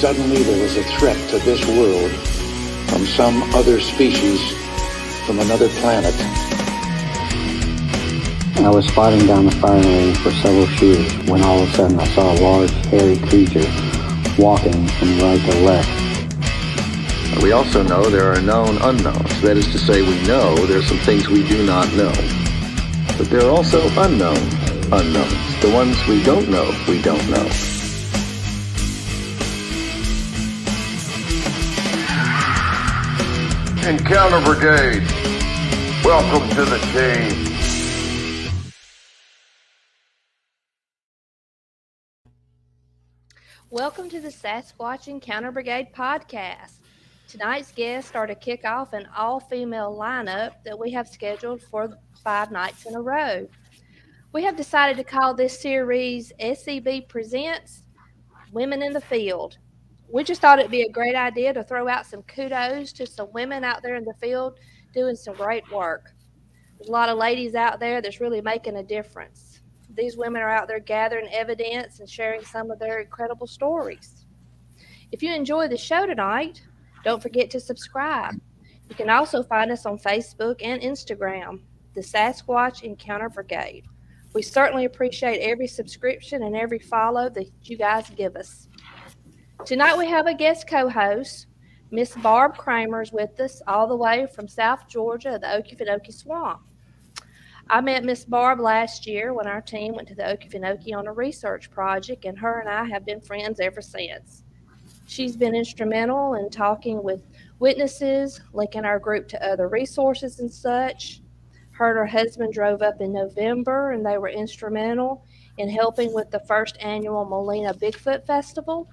suddenly there was a threat to this world from some other species, from another planet. I was spotting down the firing range for several shooters when all of a sudden I saw a large, hairy creature walking from right to left. We also know there are known unknowns. That is to say, we know there's some things we do not know. But there are also unknown unknowns. The ones we don't know, we don't know. Encounter Brigade, welcome to the team. Welcome to the Sasquatch Encounter Brigade podcast. Tonight's guests are to kick off an all-female lineup that we have scheduled for 5 nights in a row. We have decided to call this series SEB Presents Women in the Field. We just thought it'd be a great idea to throw out some kudos to some women out there in the field doing some great work. There's a lot of ladies out there that's really making a difference. These women are out there gathering evidence and sharing some of their incredible stories. If you enjoy the show tonight, don't forget to subscribe. You can also find us on Facebook and Instagram, the Sasquatch Encounter Brigade. We certainly appreciate every subscription and every follow that you guys give us. Tonight we have a guest co-host. Miss Barb Kramer is with us all the way from South Georgia, the Okefenokee Swamp. I met Miss Barb last year when our team went to the Okefenokee on a research project, and her and I have been friends ever since. She's been instrumental in talking with witnesses, linking our group to other resources and such. Her and her husband drove up in November, and they were instrumental in helping with the first annual Molina Bigfoot Festival.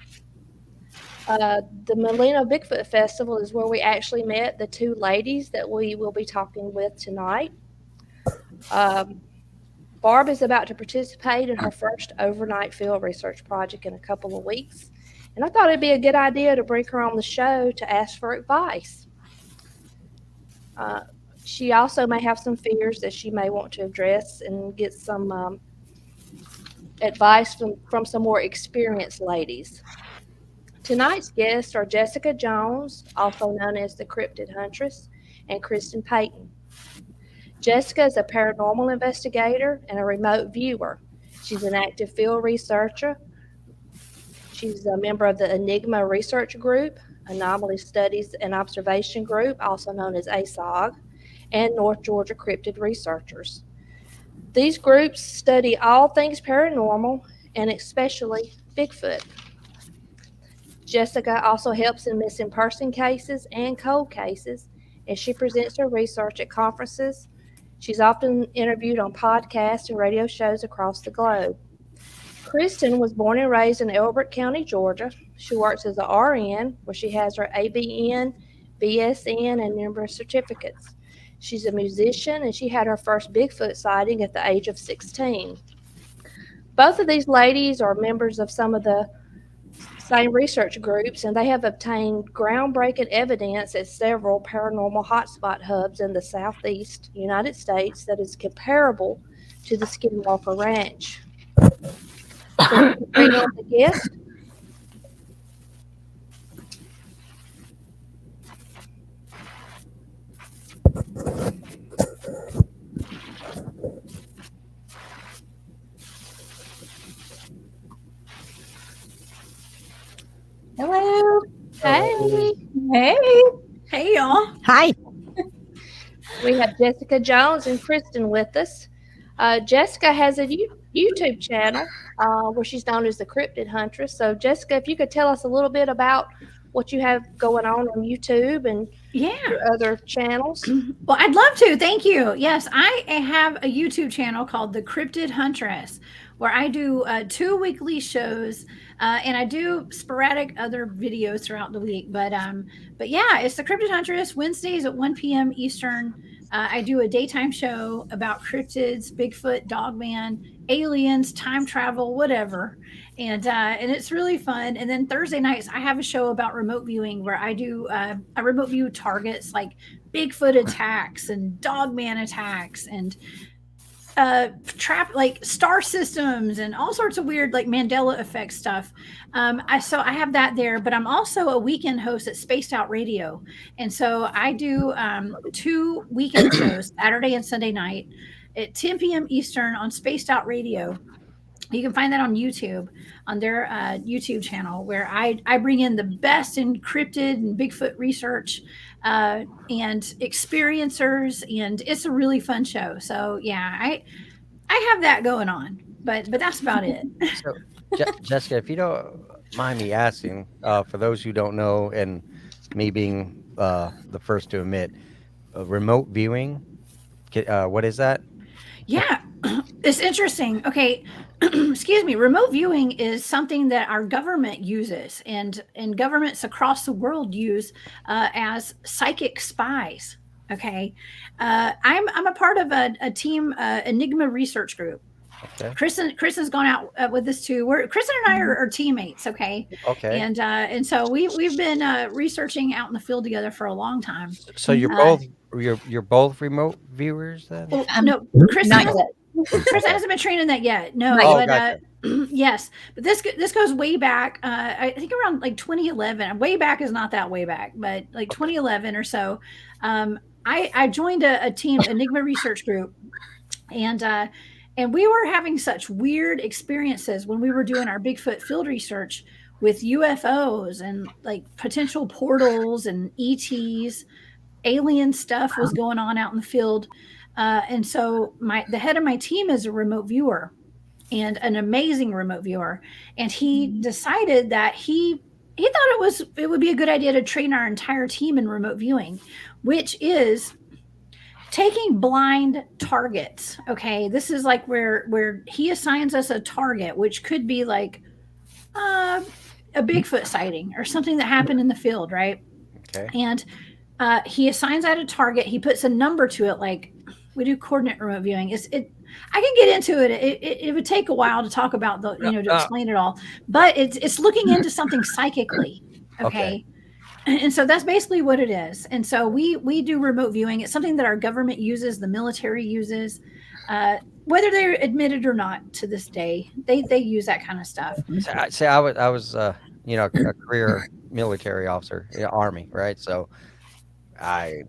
The Molina Bigfoot Festival is where we actually met the 2 ladies that we will be talking with tonight. Barb is about to participate in her first overnight field research project in a couple of weeks, and I thought it'd be a good idea to bring her on the show to ask for advice. She also may have some fears that she may want to address and get some advice from some more experienced ladies. Tonight's guests are Jessica Jones, also known as the Cryptid Huntress, and Kristen Payton. Jessica is a paranormal investigator and a remote viewer. She's an active field researcher. She's a member of the Enigma Research Group, Anomaly Studies and Observation Group, also known as ASOG, and North Georgia Cryptid Researchers. These groups study all things paranormal and especially Bigfoot. Jessica also helps in missing person cases and cold cases, and she presents her research at conferences. She's often interviewed on podcasts and radio shows across the globe. Kristen was born and raised in Elbert County, Georgia. She works as an RN, where she has her ABN, BSN, and numerous certificates. She's a musician, and she had her first Bigfoot sighting at the age of 16. Both of these ladies are members of some of the same research groups, and they have obtained groundbreaking evidence at several paranormal hotspot hubs in the southeast United States that is comparable to the Skinwalker Ranch. So bring on the guest. Hello. Hey. Hey, y'all. Hi. We have Jessica Jones and Kristen with us. Jessica has a YouTube channel where she's known as the Cryptid Huntress. So, Jessica, if you could tell us a little bit about what you have going on YouTube and your other channels. Well, I'd love to. Thank you. Yes, I have a YouTube channel called The Cryptid Huntress, where I do 2 weekly shows, and I do sporadic other videos throughout the week. But yeah, it's The Cryptid Huntress, Wednesdays at 1 p.m. Eastern. I do a daytime show about cryptids, Bigfoot, Dogman, aliens, time travel, whatever. And it's really fun. And then Thursday nights, I have a show about remote viewing where I do I remote view targets like Bigfoot attacks and Dogman attacks and like star systems and all sorts of weird like Mandela effect stuff. I have that there, but I'm also a weekend host at Spaced Out Radio, and so I do 2 weekend shows, Saturday and Sunday night, at 10 p.m. Eastern on Spaced Out Radio. You can find that on YouTube, on their YouTube channel, where I bring in the best in cryptid and Bigfoot research and experiencers, and it's a really fun show. So yeah, I have that going on, but that's about it. So, Jessica, if you don't mind me asking, for those who don't know, and me being the first to admit, remote viewing, what is that? Yeah, it's interesting. Okay, excuse me. Remote viewing is something that our government uses, and governments across the world use as psychic spies. Okay, I'm a part of a team, Enigma research group. Okay. Kristen's gone out with this too. Kristen and I are teammates. Okay. Okay. And so we've been researching out in the field together for a long time. So you're both remote viewers then? Well, no, Kristen hasn't been trained in that yet. No, but gotcha. yes, but this goes way back. I think around like 2011. Way back is not that way back, but like 2011 or so. I joined a team, Enigma research group, and we were having such weird experiences when we were doing our Bigfoot field research with UFOs and like potential portals and ETs. Alien stuff was going on out in the field. And so the head of my team is a remote viewer, and an amazing remote viewer. And he decided that he thought it would be a good idea to train our entire team in remote viewing, which is taking blind targets. Okay, this is like where he assigns us a target, which could be like a Bigfoot sighting or something that happened in the field, right? Okay. And he assigns out a target. He puts a number to it, like we do coordinate remote viewing. I can get into it. It would take a while to talk about to explain it all, but it's looking into something psychically. Okay. And so that's basically what it is. And so we do remote viewing. It's something that our government uses, the military uses, whether they're admitted or not to this day, they use that kind of stuff. I was a career military officer, Army, right? So I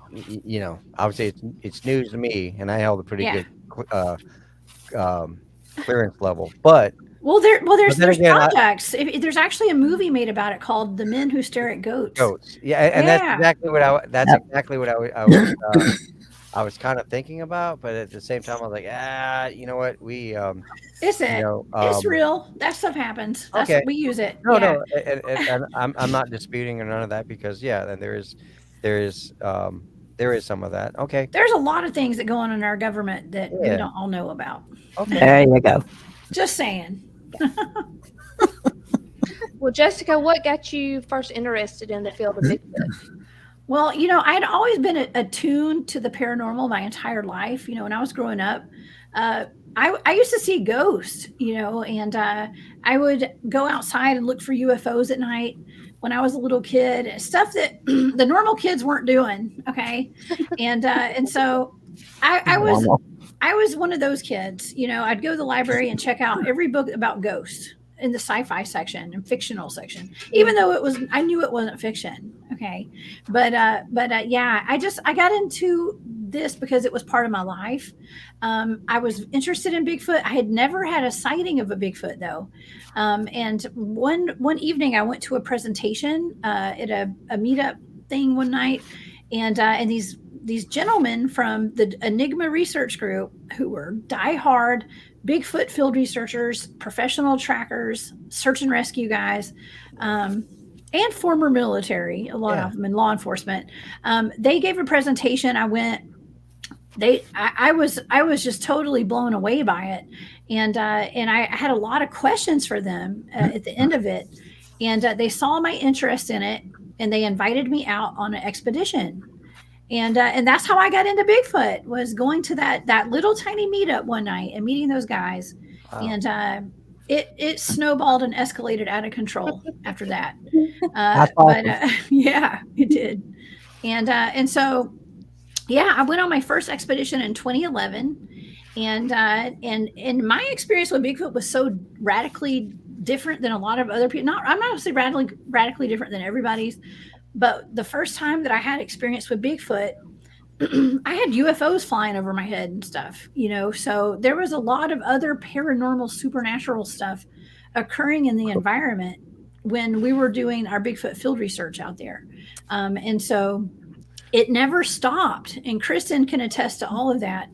would say it's news to me, and I held a pretty good clearance level. But there's projects. There's actually a movie made about it called "The Men Who Stare at Goats." That's exactly what I was kind of thinking about. But at the same time, I was like, you know what? It's real. That stuff happens. That's we use it. No, and I'm not disputing or none of that, because then there is some of that. Okay. There's a lot of things that go on in our government that we don't all know about. Okay. There you go. Just saying. Well, Jessica, what got you first interested in the field of Bigfoot? Well, I'd always been attuned to the paranormal my entire life. When I was growing up, I used to see ghosts, and I would go outside and look for UFOs at night when I was a little kid, stuff that the normal kids weren't doing. Okay. And so I was one of those kids. I'd go to the library and check out every book about ghosts in the sci-fi section and fictional section, even though I knew it wasn't fiction. Okay. But I got into this because it was part of my life. I was interested in Bigfoot. I had never had a sighting of a Bigfoot though. And one evening I went to a presentation at a meetup thing one night, and these gentlemen from the Enigma research group, who were diehard Bigfoot field researchers, professional trackers, search and rescue guys, and former military, a lot of them in law enforcement. They gave a presentation. I went. I was just totally blown away by it, and I had a lot of questions for them at the end of it, and they saw my interest in it, and they invited me out on an expedition. And that's how I got into Bigfoot, was going to that little tiny meetup one night and meeting those guys. Wow. And it snowballed and escalated out of control after that. It did. And so, I went on my first expedition in 2011, And my experience with Bigfoot was so radically different than a lot of other people. I'm not say radically different than everybody's, but the first time that I had experience with Bigfoot, I had UFOs flying over my head and stuff, so there was a lot of other paranormal, supernatural stuff occurring in the environment when we were doing our Bigfoot field research out there. And so it never stopped. And Kristen can attest to all of that.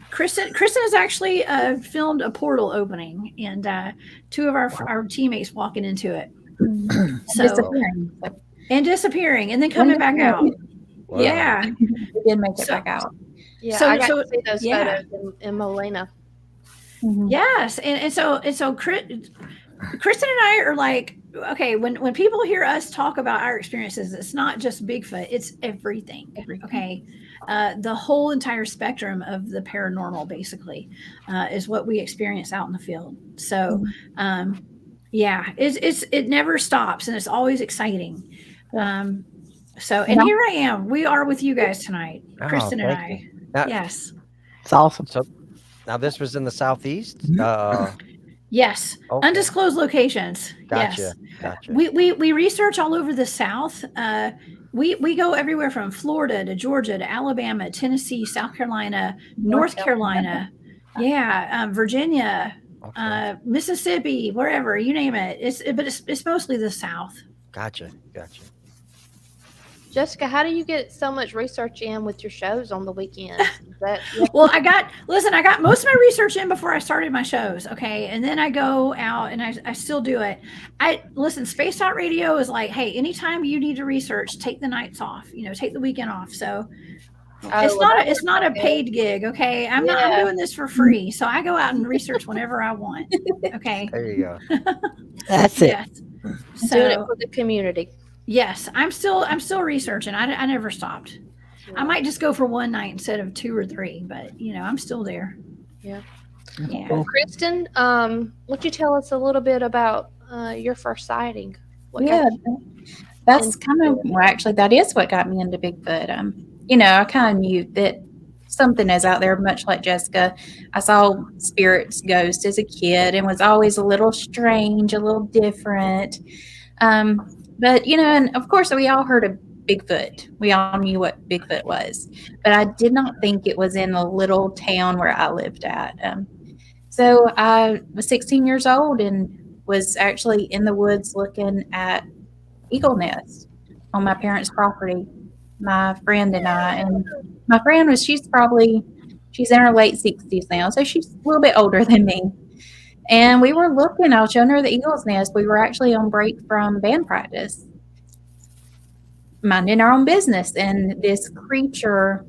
Kristen has actually filmed a portal opening and two of our teammates walking into it. Disappearing and then coming back out. Wow. Yeah. We did make it back out. Yeah, I got to see those photos in Molina. Mm-hmm. Yes. And so Kristen and I are like, okay, when people hear us talk about our experiences, it's not just Bigfoot, it's everything. Okay. The whole entire spectrum of the paranormal basically is what we experience out in the field. So it never stops and it's always exciting. So here I am. We are with you guys tonight, Kristen and I. Yes. It's awesome. So now this was in the Southeast? Yes. Okay. Undisclosed locations. Gotcha. Yes. Gotcha. We research all over the South. We go everywhere from Florida to Georgia to Alabama, Tennessee, South Carolina, North Carolina. Virginia, Mississippi, wherever, you name it. It's mostly the South. Gotcha. Jessica, how do you get so much research in with your shows on the weekends? Well, I got most of my research in before I started my shows. Okay. And then I go out and I still do it. Spaced Out Radio is like, hey, anytime you need to research, take the nights off, take the weekend off. So it's not a paid gig. Okay. I'm doing this for free. So I go out and research whenever I want. Okay. There you go. That's it. Yes. So doing it for the community. Yes, I'm still researching. I never stopped. Yeah. I might just go for one night instead of 2 or 3, but I'm still there. Yeah. Yeah. Well, Kristen, would you tell us a little bit about your first sighting? That's kind of that is what got me into Bigfoot. I kind of knew that something is out there, much like Jessica. I saw spirits, ghosts as a kid, and was always a little strange, a little different. But, and of course, we all heard of Bigfoot. We all knew what Bigfoot was. But I did not think it was in the little town where I lived at. So I was 16 years old and was actually in the woods looking at eagle nests on my parents' property, my friend and I. And my friend she's in her late 60s now, so she's a little bit older than me. And we were looking, I was showing her the eagle's nest. We were actually on break from band practice, minding our own business. And this creature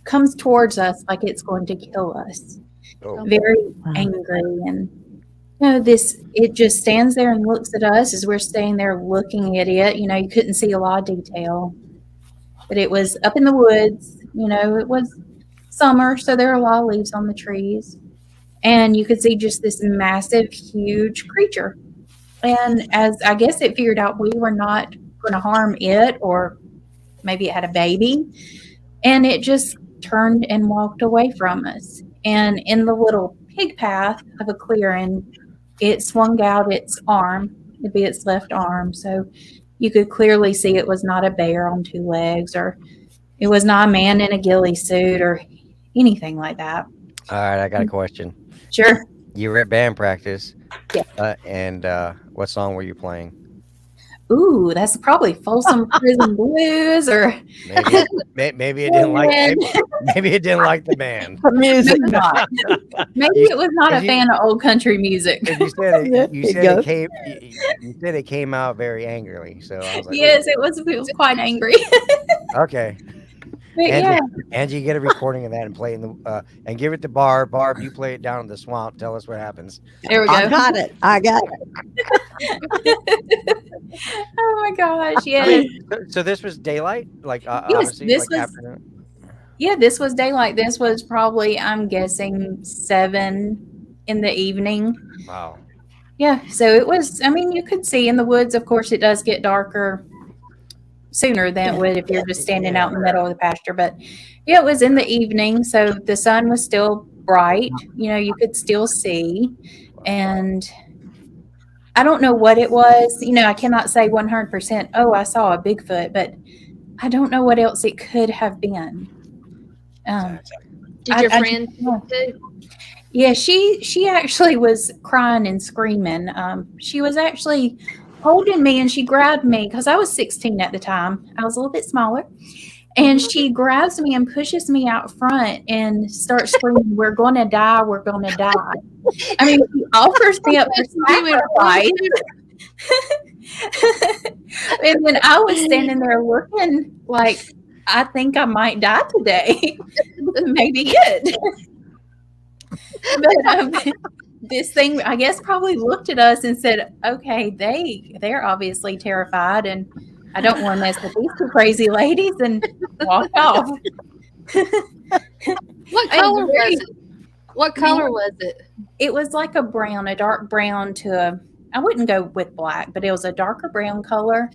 comes towards us like it's going to kill us. Oh. Very angry. And, it just stands there and looks at us as we're staying there looking at it. You couldn't see a lot of detail. But it was up in the woods. It was summer, so there are a lot of leaves on the trees. And you could see just this massive, huge creature. And as I guess it figured out we were not going to harm it, or maybe it had a baby, and it just turned and walked away from us. And in the little pig path of a clearing, it swung out its arm. It'd be its left arm. So you could clearly see it was not a bear on 2 legs, or it was not a man in a ghillie suit or anything like that. All right, I got a question. Sure. You were at band practice. Yeah. And what song were you playing? Ooh, that's probably Folsom Prison Blues, or maybe it didn't like maybe it didn't like the band. The music. Maybe it was not a fan of old country music. You said it came out very angrily. So I was like, yes, it was quite angry. Okay. But Angie, get a recording of that and play it in the and give it to Barb. Barb, you play it down in the swamp. Tell us what happens. There we go. I got it. Oh my gosh! Yes. So this was daylight, yes, this was afternoon. Yeah, this was daylight. This was probably, I'm guessing, 7 in the evening. Wow. Yeah. So it was. I mean, you could see in the woods. Of course, it does get darker sooner than it would if you're just standing out in the middle of the pasture. But yeah, it was in the evening, so the sun was still bright. You know, you could still see. And I don't know what it was. You know, I cannot say 100%, oh, I saw a Bigfoot, but I don't know what else it could have been. Did your friend too? Yeah, she actually was crying and screaming. She was actually holding me, and she grabbed me because I was 16 at the time. I was a little bit smaller. And she grabs me and pushes me out front and starts screaming, "We're going to die. We're going to die." I mean, she offers me up for sacrifice. And then I was standing there looking like, I think I might die today. Maybe it. But this thing, I guess, probably looked at us and said, okay, they're obviously terrified, and I don't want to mess with these two crazy ladies, and walked off. What color was it? What color was it? It was like a brown, a dark brown to I wouldn't go with black, but it was a darker brown color.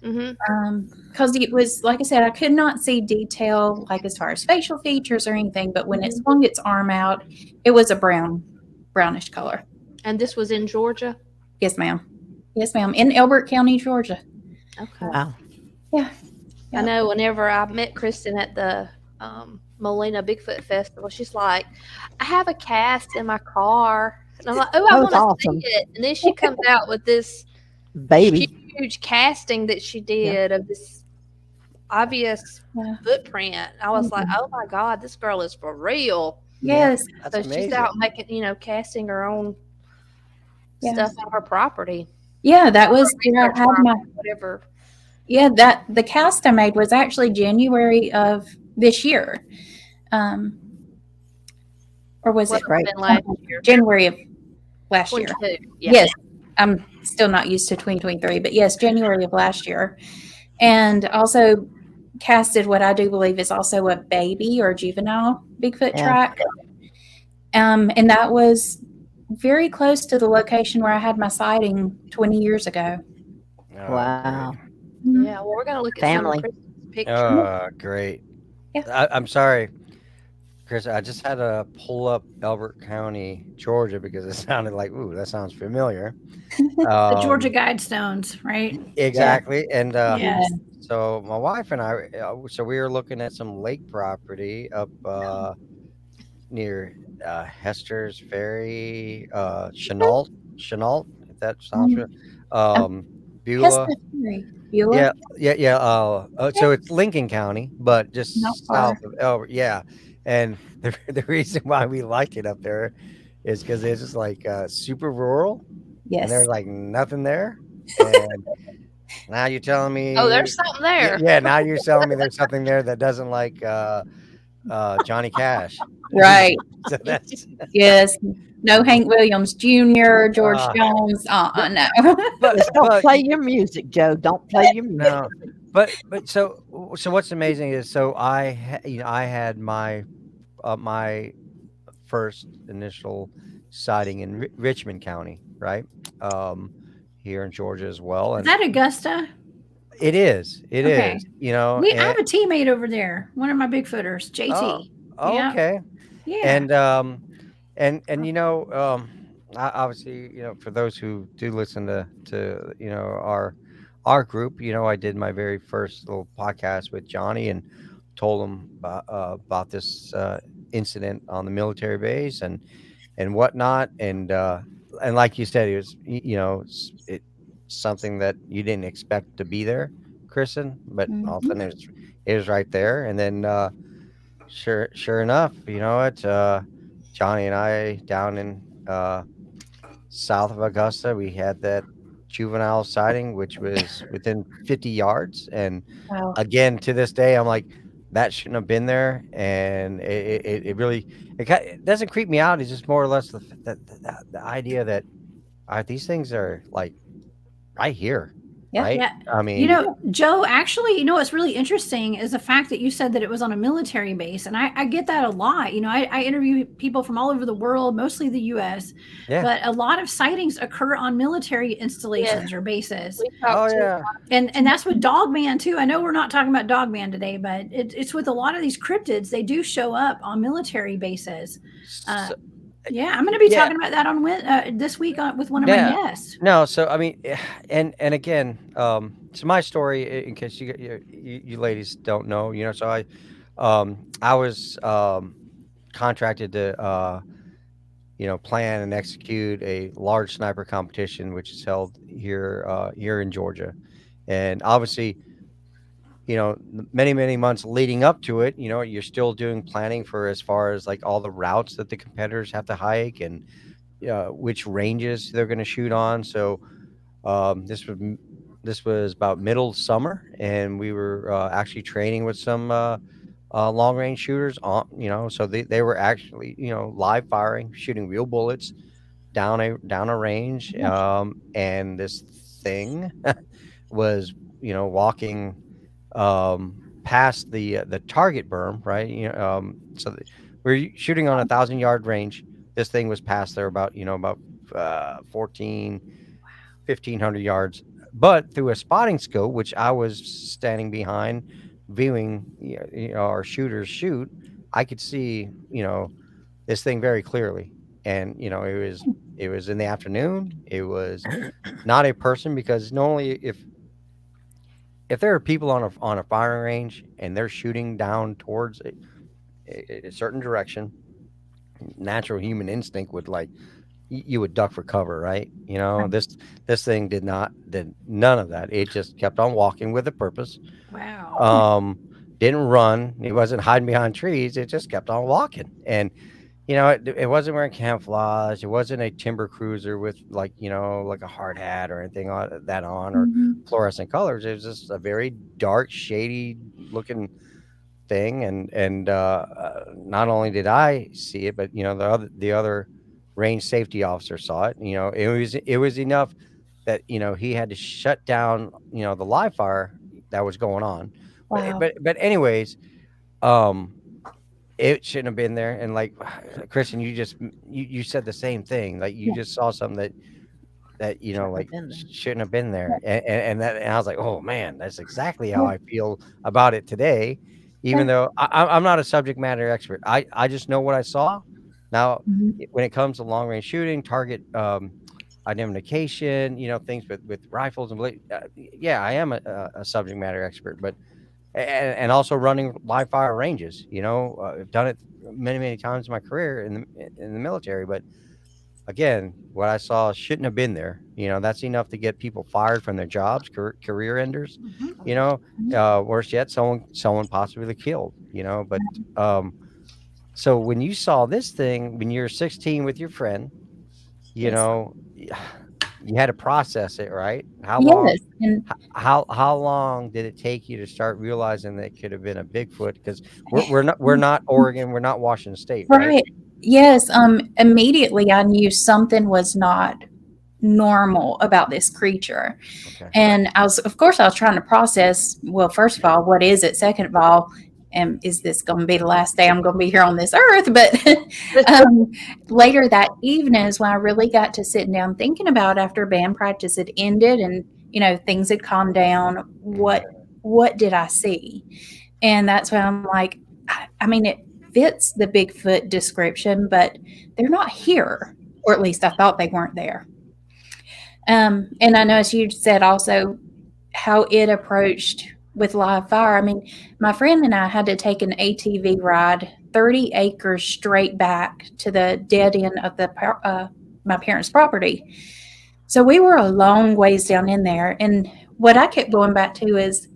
Because it was, like I said, I could not see detail, like as far as facial features or anything, but when it swung its arm out, it was a brownish color. And this was in Georgia? Yes, ma'am. Yes, ma'am. In Elbert County, Georgia. Okay. Wow. Yeah. I know whenever I met Kristen at the Molina Bigfoot Festival, she's like, I have a cast in my car. And I'm like, oh, I want to see it. And then she comes out with this huge casting that she did of this obvious footprint. I was like, oh my God, this girl is for real. Yes. So she's out making, casting her own stuff on her property. Yeah, that was where I had my whatever. Yeah, the cast I made was actually January of this year. Or was it right? Last year? January of last year. Yeah. Yes. I'm still not used to 2023, but yes, January of last year. And also casted what I do believe is also a baby or juvenile Bigfoot track. And that was very close to the location where I had my sighting 20 years ago. Wow. Yeah, well, we're going to look at some of Kristen's pictures. Oh, great. Yeah. I'm sorry, Chris. I just had to pull up Elbert County, Georgia, because it sounded like, ooh, that sounds familiar. The Georgia Guidestones, right? Exactly. And Yes. so my wife and I, so we were looking at some lake property up near Hester's Ferry, Chenault, if that sounds right. Beulah. Beulah? Yeah. So it's Lincoln County, but just Not south far. of Elbert. Yeah. And the reason why we like it up there is because it's just like super rural. Yes. And there's like nothing there. And now you're telling me. Oh, there's something there. Yeah. Now you're telling me there's something there that doesn't like Johnny Cash. Right. So that's Yes. No Hank Williams Jr., George Jones. No. But don't play your music, Joe. Don't play your music. No. But so what's amazing is I had my my first initial sighting in Richmond County, right? Here in Georgia as well. And is that Augusta? It is. It Okay. is. I have a teammate over there. One of my Bigfooters, JT. Oh, Yeah. okay. Yeah. And obviously, for those who do listen to our group, I did my very first little podcast with Johnny and told him about this incident on the military base and whatnot. And like you said, it was, it's something that you didn't expect to be there, Kristen, but all of a sudden it was right there. And then, sure enough, Johnny and I down in south of Augusta, we had that juvenile sighting, which was within 50 yards. And again, to this day, I'm like, that shouldn't have been there. And it really, it doesn't creep me out. It's just more or less the idea that these things are like right here. right? Yeah. I You mean, know, Joe, actually, you know, what's really interesting is the fact that you said that it was on a military base. And I get that a lot. You know, I interview people from all over the world, mostly the US, yeah. but a lot of sightings occur on military installations Yes. or bases. We Oh talked to yeah. And that's with Dogman too. I know we're not talking about Dogman today, but it's with a lot of these cryptids. They do show up on military bases. So, Yeah, I'm going to be yeah. talking about that on this week with one of my Yeah. guests. No, so I mean, and again, so my story, in case you ladies don't know, so I was contracted to plan and execute a large sniper competition, which is held here in Georgia, and obviously, many months leading up to it, you're still doing planning for as far as like all the routes that the competitors have to hike and which ranges they're going to shoot on. So this was about middle summer, and we were actually training with some long range shooters on, so they were actually, live firing, shooting real bullets down a range. And this thing was, walking past the target berm, right? We're shooting on 1,000-yard range. This thing was past there about, about 1,500 yards, but through a spotting scope, which I was standing behind viewing, our shooters shoot, I could see, this thing very clearly. And, it was in the afternoon. It was not a person, because normally if there are people on a firing range and they're shooting down towards a certain direction, natural human instinct would you would duck for cover, right? This thing did none of that. It just kept on walking with a purpose. Wow. Didn't run. It wasn't hiding behind trees. It just kept on walking. And it wasn't wearing camouflage. It wasn't a timber cruiser with like a hard hat or anything on that or fluorescent colors. It was just a very dark, shady looking thing. And not only did I see it, but the other range safety officer saw it. It was enough that he had to shut down the live fire that was going on. Wow. But anyways, it shouldn't have been there. And like Kristen, you said the same thing. Like you just saw something that shouldn't have been there. And I was like, oh man, that's exactly how I feel about it today. Even though I'm not a subject matter expert, I just know what I saw. Now, when it comes to long range shooting, target identification, things with rifles and yeah, I am a subject matter expert, but and also running live fire ranges. I've done it many times in my career in the military. But again, what I saw shouldn't have been there. That's enough to get people fired from their jobs, career enders. Worse yet, someone possibly killed. But so when you saw this thing when you're 16 with your friend, you had to process it, right? How long? Yes. And How long did it take you to start realizing that it could have been a Bigfoot? Because we're not Oregon, we're not Washington State, right? right. Yes. Immediately I knew something was not normal about this creature. Okay. And I was trying to process, well, first of all, what is it? Second of all, is this going to be the last day I'm going to be here on this earth? But later that evening is when I really got to sitting down thinking about, after band practice had ended and, things had calmed down, what did I see? And that's when I'm like, I mean, it fits the Bigfoot description, but they're not here, or at least I thought they weren't there. And I know, as you said also, how it approached with live fire. I mean, my friend and I had to take an ATV ride 30 acres straight back to the dead end of my parents' property. So we were a long ways down in there. And what I kept going back to is,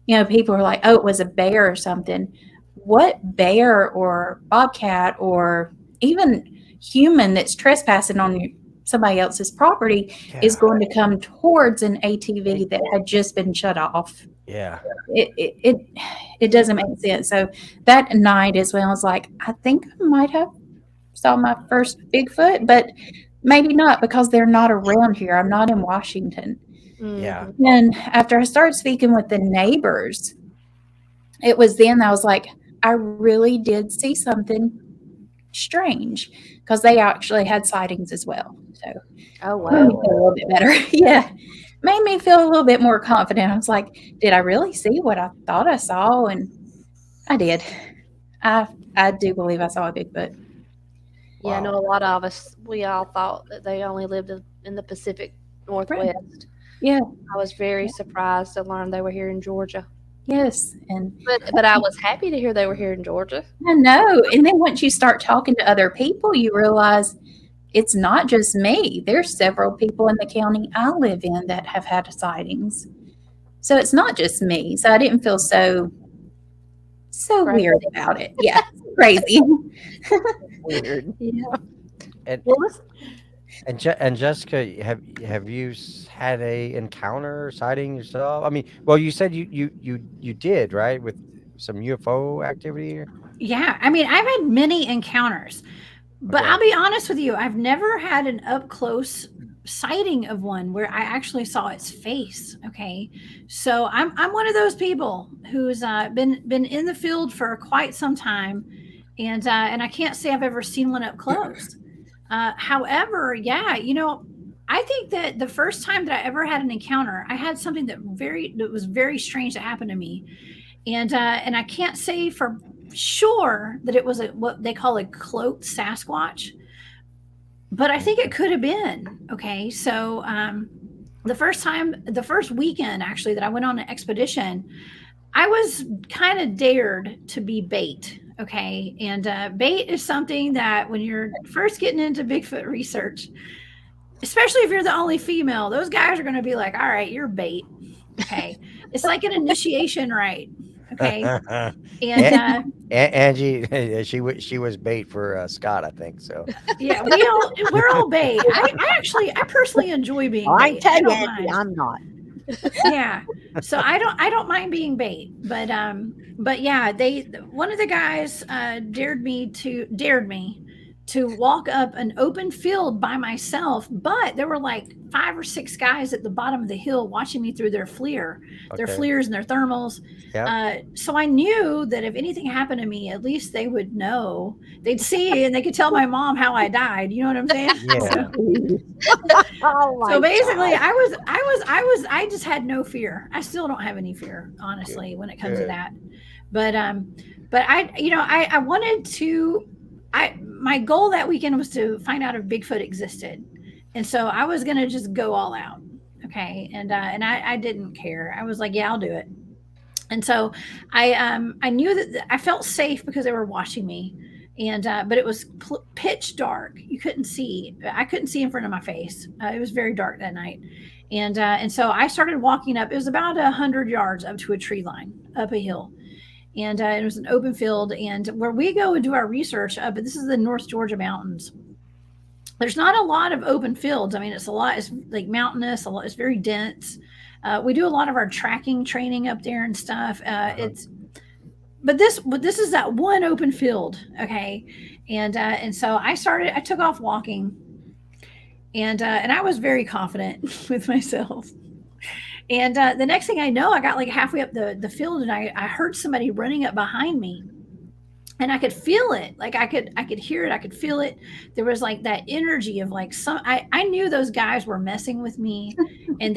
people are like, oh, it was a bear or something. What bear or bobcat or even human that's trespassing on somebody else's property is going to come towards an ATV that had just been shut off? Yeah. It doesn't make sense. So that night is when I was like, I think I might have saw my first Bigfoot, but maybe not, because they're not around here. I'm not in Washington. Yeah. And after I started speaking with the neighbors, it was then I was like, I really did see something strange, because they actually had sightings as well. So Oh, made me wow. feel a little bit better. Yeah. Made me feel a little bit more confident. I was like, did I really see what I thought I saw? And I did. I do believe I saw a Bigfoot. Yeah, I know a lot of us, we all thought that they only lived in the Pacific Northwest. Yeah. I was very surprised to learn they were here in Georgia. Yes. And But I was happy to hear they were here in Georgia. I know. And then once you start talking to other people, you realize it's not just me. There's several people in the county I live in that have had sightings. So it's not just me. So I didn't feel so Crazy. weird about it. Yeah. Crazy. Weird. Yeah. And Well, let's and Jessica, have you had a encounter sighting yourself? I mean, well, you said you did, right, with some UFO activity. Yeah, I mean, I've had many encounters, but Okay. I'll be honest with you, I've never had an up close sighting of one where I actually saw its face. Okay, so I'm one of those people who's been in the field for quite some time, and I can't say I've ever seen one up close. However, yeah, I think that the first time that I ever had an encounter, I had something that was very strange that happened to me, and I can't say for sure that it was what they call a cloaked Sasquatch, but I think it could have been. Okay, so the first weekend actually that I went on an expedition, I was kind of dared to be bait. Okay, and bait is something that when you're first getting into Bigfoot research, especially if you're the only female, those guys are going to be like, all right, you're bait. Okay, it's like an initiation rite. Okay, and Angie, she was bait for Scott, I think so. yeah, we're all bait. I personally enjoy being I bait. tell you, don't Angie, mind. I'm not. Yeah, so I don't mind being bait, but yeah, one of the guys dared me to walk up an open field by myself, but there were like 5 or 6 guys at the bottom of the hill watching me through their FLIR, their Okay. FLIRs and their thermals. Yeah. So I knew that if anything happened to me, at least they would know. They'd see and they could tell my mom how I died. You know what I'm saying? Yeah. Oh my So basically, God. I just had no fear. I still don't have any fear, honestly, when it comes to Good. that. But I wanted to. My goal that weekend was to find out if Bigfoot existed, and so I was gonna just go all out. Okay, and I didn't care. I was like, yeah, I'll do it. And so I knew that I felt safe because they were watching me, and but it was pitch dark. You couldn't see. I couldn't see in front of my face. It was very dark that night, and so I started walking up. It was about 100 yards up to a tree line, up a hill. And it was an open field, and where we go and do our research, but this is the North Georgia mountains. There's not a lot of open fields. I mean, it's like mountainous, it's very dense. We do a lot of our tracking training up there and stuff. But this is that one open field, okay? And so I took off walking, and I was very confident with myself. And the next thing I know, I got like halfway up the field, and I heard somebody running up behind me, and I could feel it. Like I could hear it. I could feel it. There was like that energy of like I knew those guys were messing with me, and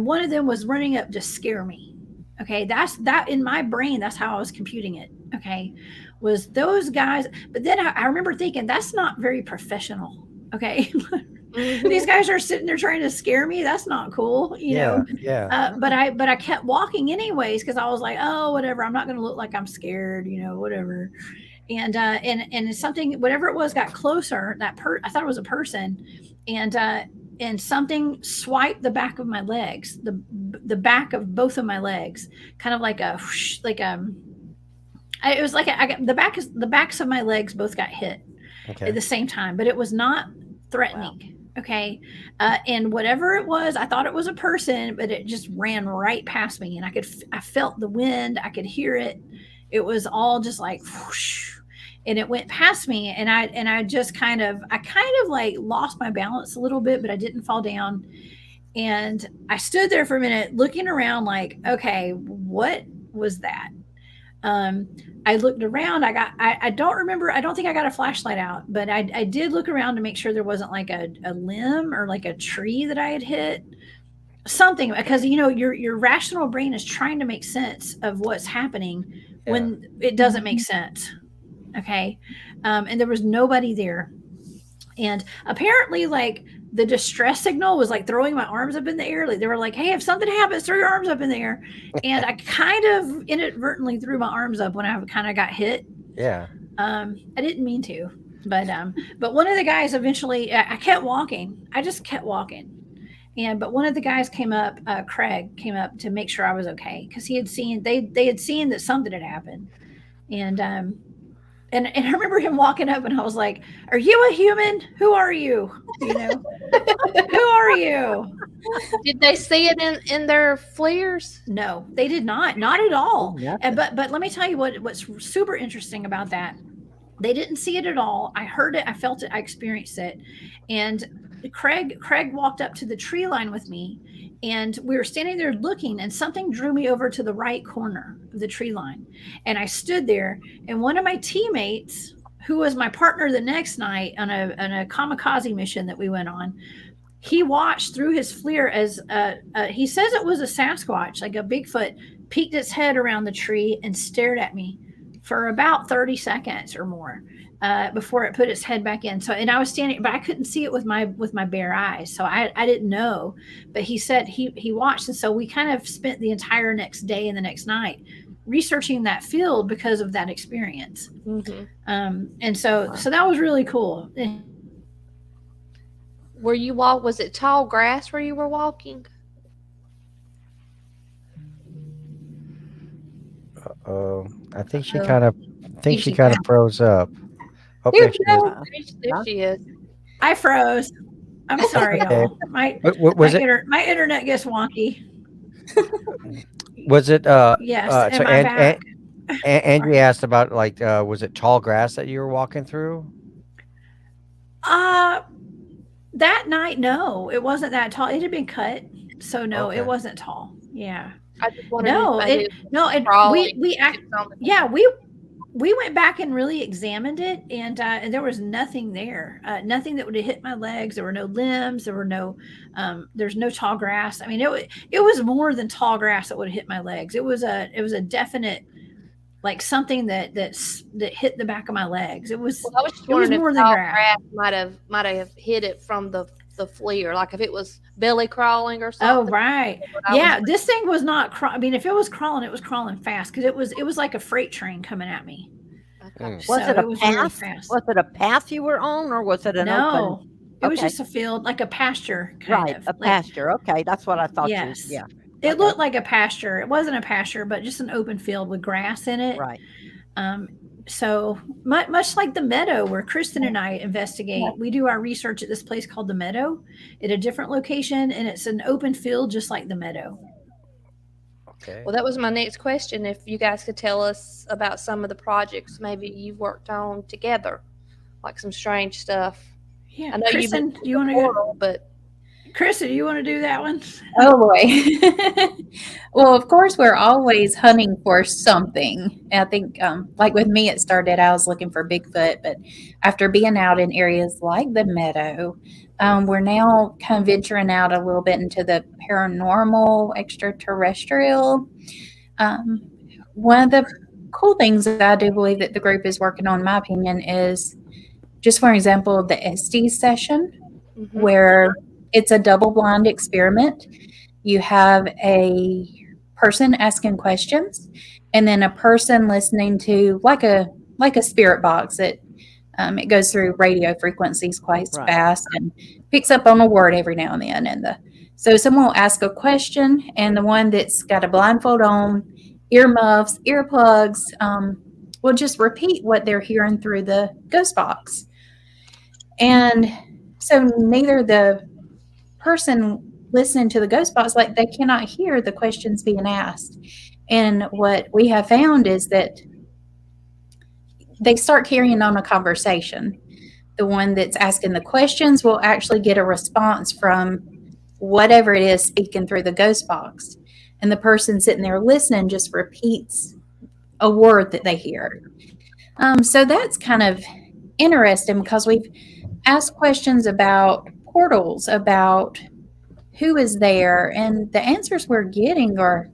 one of them was running up to scare me. Okay. That in my brain, that's how I was computing it. Okay. Was those guys, but then I remember thinking that's not very professional. Okay. These guys are sitting there trying to scare me. That's not cool, you know. Yeah. But I kept walking anyways because I was like, oh, whatever. I'm not going to look like I'm scared, whatever. And something, whatever it was, got closer. I thought it was a person, and something swiped the back of my legs, the back of both of my legs, kind of like a whoosh, it was like the backs of my legs both got hit at the same time, but it was not threatening. Wow. Okay. And whatever it was, I thought it was a person, but it just ran right past me, and I felt the wind. I could hear it. It was all just like whoosh, and it went past me, and I just kind of like lost my balance a little bit, but I didn't fall down. And I stood there for a minute looking around like, okay, what was that? I looked around. I don't remember. I don't think I got a flashlight out, but I did look around to make sure there wasn't like a limb or like a tree that I had hit. Something, because your rational brain is trying to make sense of what's happening when it doesn't make sense. Okay. And there was nobody there. And apparently, like, the distress signal was like throwing my arms up in the air. Like, they were like, hey, if something happens, throw your arms up in the air. And I kind of inadvertently threw my arms up when I kind of got hit. Yeah. I didn't mean to, but one of the guys eventually, I kept walking. I just kept walking. But one of the guys came up, Craig came up to make sure I was okay, because he had seen, they had seen that something had happened. And I remember him walking up, and I was like, are you a human? Who are you? Who are you? Did they see it in their flares? No, they did not at all. But let me tell you what's super interesting about that. They didn't see it at all. I heard it, I felt it, I experienced it. And Craig walked up to the tree line with me, and we were standing there looking, and something drew me over to the right corner of the tree line. And I stood there, and one of my teammates, who was my partner the next night on a kamikaze mission that we went on, he watched through his FLIR as he says it was a Sasquatch, like a Bigfoot, peeked its head around the tree and stared at me for about 30 seconds or more. Before it put its head back in. So, and I was standing, but I couldn't see it with my bare eyes. So I didn't know, but he said he watched. And so we kind of spent the entire next day and the next night researching that field because of that experience. Mm-hmm. And so that was really cool. Were you was it tall grass where you were walking? I think she kind of froze up. Oh, there she is. I froze. I'm sorry, y'all. My internet gets wonky. Was it? Yes. So Angie asked about, like, was it tall grass that you were walking through? That night, no, it wasn't that tall. It had been cut, so no, okay. It wasn't tall. Yeah. I just wanted we went back and really examined it, and there was nothing there, nothing that would have hit my legs. There were no limbs. There were no, there's no tall grass. I mean, it was more than tall grass that would have hit my legs. It was a definite, like, something that hit the back of my legs. It was. Well, I was just wondering if tall grass might have hit it from the FLIR, like if it was belly crawling or something. Oh, right. Yeah, this thing was not I mean, if it was crawling, it was crawling fast, because it was like a freight train coming at me. Okay. Was it a path? Really, was it a path you were on, or was it an open? It was just a field, like a pasture kind of. A pasture. Okay, that's what I thought. Yes. It looked like a pasture. It wasn't a pasture, but just an open field with grass in it. Right. So much like the Meadow, where Kristen and I investigate, we do our research at this place called the Meadow at a different location, and it's an open field just like the Meadow. Okay. Well, that was my next question. If you guys could tell us about some of the projects maybe you've worked on together, like some strange stuff. Yeah, I know Kristen, do you want to? But Kristen, do you want to do that one? Oh boy. Well, of course, we're always hunting for something. I think, like with me, it started, I was looking for Bigfoot, but after being out in areas like the Meadow, we're now kind of venturing out a little bit into the paranormal, extraterrestrial. One of the cool things that I do believe that the group is working on, in my opinion, is just, for example, the SD session, where it's a double-blind experiment. You have a person asking questions, and then a person listening to, like a spirit box. It goes through radio frequencies quite fast and picks up on a word every now and then. So someone will ask a question, and the one that's got a blindfold on, earmuffs, earplugs, will just repeat what they're hearing through the ghost box. And so neither the person listening to the ghost box, like, they cannot hear the questions being asked. And what we have found is that they start carrying on a conversation. The one that's asking the questions will actually get a response from whatever it is speaking through the ghost box. And the person sitting there listening just repeats a word that they hear. So that's kind of interesting because we've asked questions about portals, about who is there, and the answers we're getting are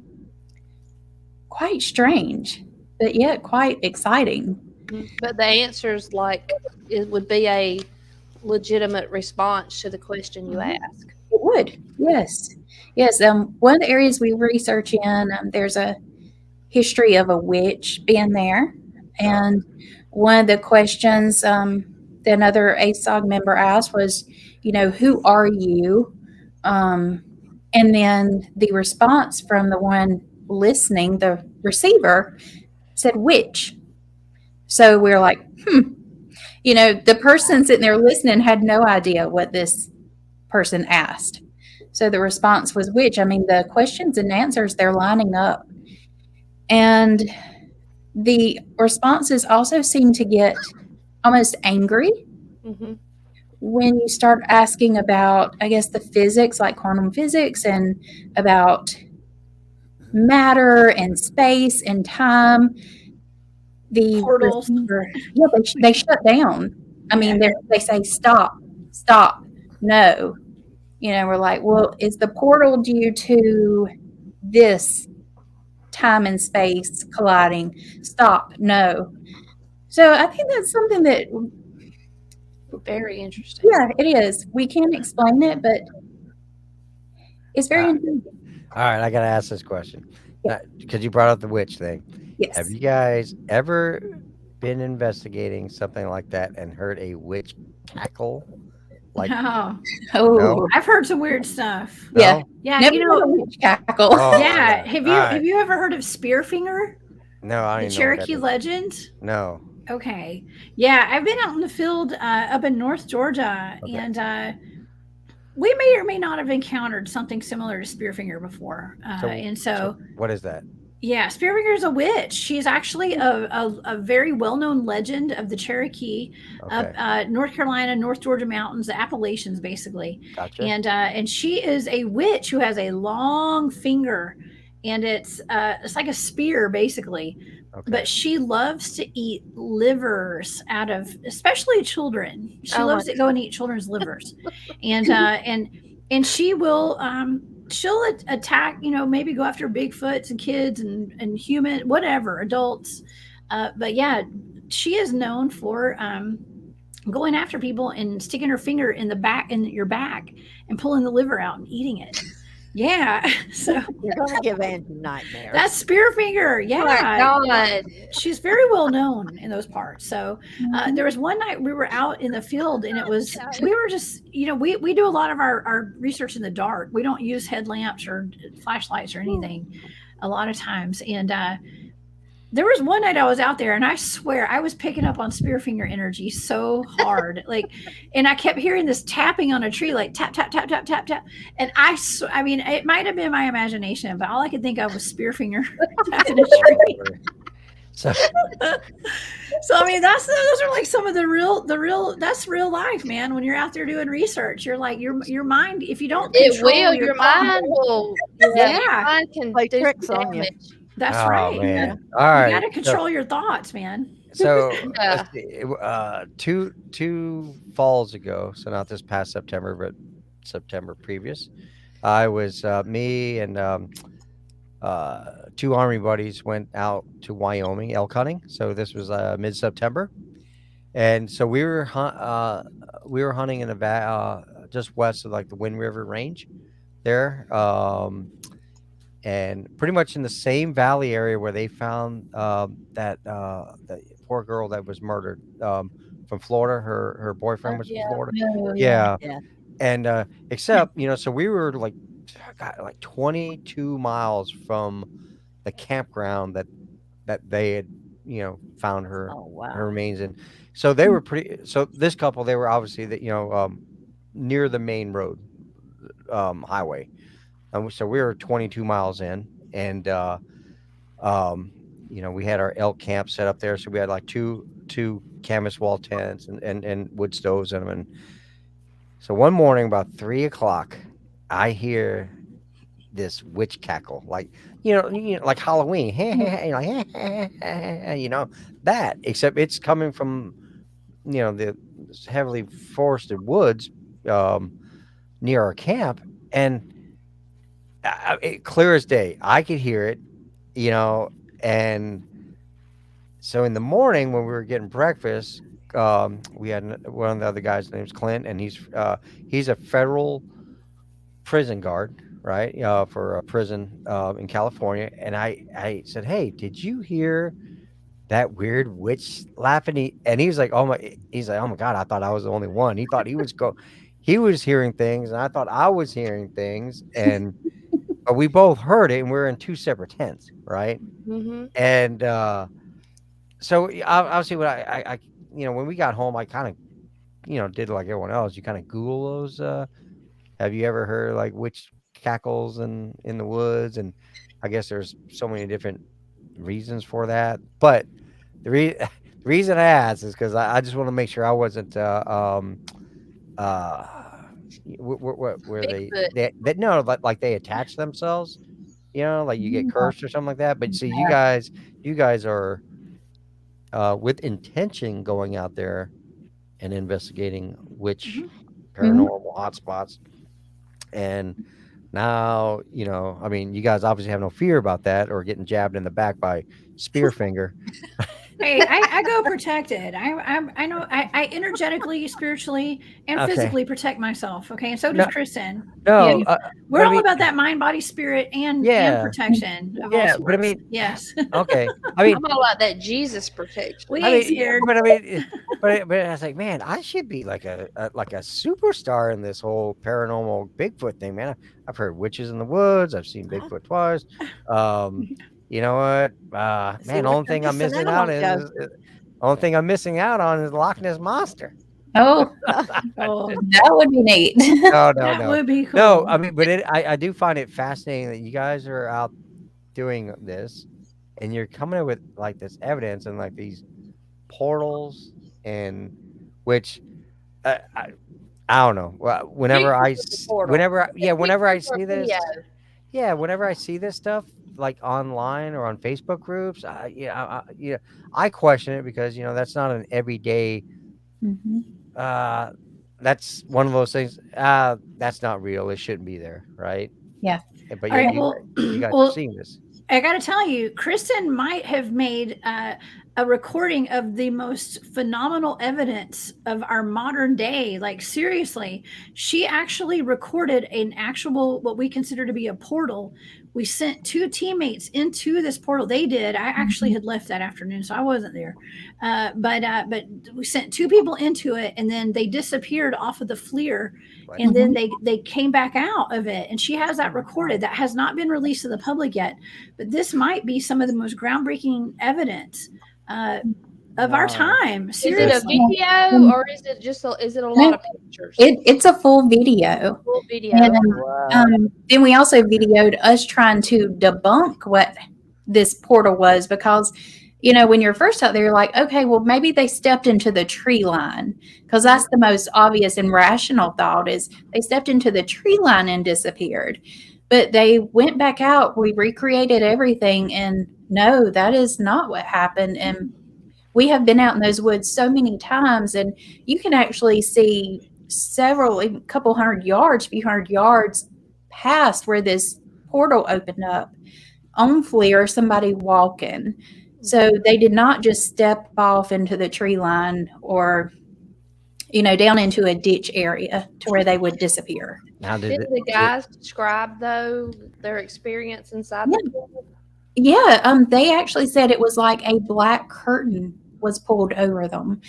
quite strange, but yet quite exciting. But the answers, like, it would be a legitimate response to the question you ask. It would, yes. Yes, one of the areas we research in, there's a history of a witch being there. And one of the questions that another ASOG member asked was, who are you? And then the response from the one listening, the receiver, said witch. So we're like, the person sitting there listening had no idea what this person asked. So the response was witch. I mean, the questions and answers, they're lining up. And the responses also seem to get almost angry when you start asking about, I guess, the physics, like quantum physics, and about matter and space and time. The portals. They shut down. I mean, they say stop, no. We're like, well, is the portal due to this time and space colliding? Stop, no. So I think that's something that very interesting. Yeah, it is. We can't explain it, but it's very interesting. All right, I got to ask this question because you brought up the witch thing. Yes. Have you guys ever been investigating something like that and heard a witch cackle? Like, no? I've heard some weird stuff. Yeah, yeah. Never heard a witch cackle. Oh, yeah. Have you ever heard of Spearfinger? No, I don't know. The Cherokee legend? No. Okay. Yeah, I've been out in the field up in North Georgia, and we may or may not have encountered something similar to Spearfinger before. So what is that? Yeah, Spearfinger is a witch. She's actually a very well-known legend of the Cherokee, up North Carolina, North Georgia mountains, the Appalachians, basically. Gotcha. And she is a witch who has a long finger, and it's like a spear, basically. Okay. But she loves to eat livers out of, especially children. She loves to go and eat children's livers, and she will. She'll attack, maybe go after Bigfoots and kids and human, whatever, adults. But yeah, she is known for going after people and sticking her finger in your back and pulling the liver out and eating it. Yeah. So you're gonna give Angie nightmares. That's Spearfinger. Yeah. Oh my God. She's very well known in those parts. So there was one night we were out in the field, and we were just, we do a lot of our research in the dark. We don't use headlamps or flashlights or anything a lot of times. And there was one night I was out there, and I swear I was picking up on Spearfinger energy so hard, and I kept hearing this tapping on a tree, like tap, tap, tap, tap, tap, tap. And I mean, it might have been my imagination, but all I could think of was Spearfinger tapping a tree. So I mean, those are like some of the real. That's real life, man. When you're out there doing research, you're like your mind. If you don't, your mind will. Yeah, your mind can play do tricks on you. That's right. Man. All right. You got to control your thoughts, man. So two falls ago, so not this past September, but September previous, I was me and two Army buddies went out to Wyoming elk hunting. So this was mid-September, and so we were hunting in the just west of like the Wind River Range there. And pretty much in the same valley area where they found that poor girl that was murdered from Florida. Her boyfriend was from Florida. Yeah. And except, so we were like 22 miles from the campground that they had, found her her remains in. So they were this couple, they were obviously near the main road highway. So we were 22 miles in, and we had our elk camp set up there. So we had like two canvas wall tents and wood stoves in them. And so one morning about 3:00, I hear this witch cackle, like like Halloween, that. Except it's coming from the heavily forested woods near our camp, and clear as day, I could hear it, and so in the morning when we were getting breakfast, we had one of the other guys' name's Clint, and he's a federal prison guard, right? For a prison in California. And I said, "Hey, did you hear that weird witch laughing?" And he's like, "Oh my God, I thought I was the only one." He thought he was hearing things, and I thought I was hearing things, and but we both heard it, and we're in two separate tents, right? Mm-hmm. And so obviously, when I when we got home, I kind of did like everyone else. You kind of Google those. Have you ever heard like witch cackles in the woods? And I guess there's so many different reasons for that. But the reason I asked is because I just want to make sure I wasn't where they no, like they attach themselves, like you get cursed or something like that. But see, you guys are with intention going out there and investigating which paranormal hotspots. And now, I mean, you guys obviously have no fear about that or getting jabbed in the back by Spearfinger. Hey, I go protected. I know I energetically, spiritually, and physically protect myself. Okay, and so does Kristen. No, we're all about that mind, body, spirit, and protection of all sorts. But I mean, yes. Okay, I mean, I'm all about that Jesus protection. We ain't scared. But I mean, but I was like, man, I should be like a superstar in this whole paranormal Bigfoot thing, man. I've heard witches in the woods. I've seen Bigfoot twice. You know what, man? Only thing I'm missing out on is Loch Ness Monster. Oh, that would be neat. No, that would be cool. No, I mean, but I do find it fascinating that you guys are out doing this, and you're coming up with like this evidence and like these portals, and which I don't know. Whenever I see this stuff like online or on Facebook groups, I question it because that's not an everyday. That's one of those things. That's not real. It shouldn't be there, right? Yeah. But you guys are seeing this. I got to tell you, Kristen might have made a recording of the most phenomenal evidence of our modern day. Like, seriously, she actually recorded an actual, what we consider to be a portal. We sent 2 teammates into this portal. They did. I actually had left that afternoon, so I wasn't there. But we sent 2 people into it, and then they disappeared off of the FLIR. Right. And then they came back out of it, and she has that recorded. That has not been released to the public yet, but this might be some of the most groundbreaking evidence of our time. Seriously. Is it a video, or is it a lot of pictures? It's a full video. Full video. And, then we also videoed us trying to debunk what this portal was, because when you're first out there, you're like, okay, well, maybe they stepped into the tree line, because that's the most obvious and rational thought, is they stepped into the tree line and disappeared. But they went back out. We recreated everything, and no, that is not what happened. And we have been out in those woods so many times, and you can actually see a couple hundred yards, few hundred yards past where this portal opened up on FLIR, somebody walking. So they did not just step off into the tree line or, down into a ditch area to where they would disappear. Now, did the guys describe, though, their experience inside the portal? Yeah, they actually said it was like a black curtain was pulled over them.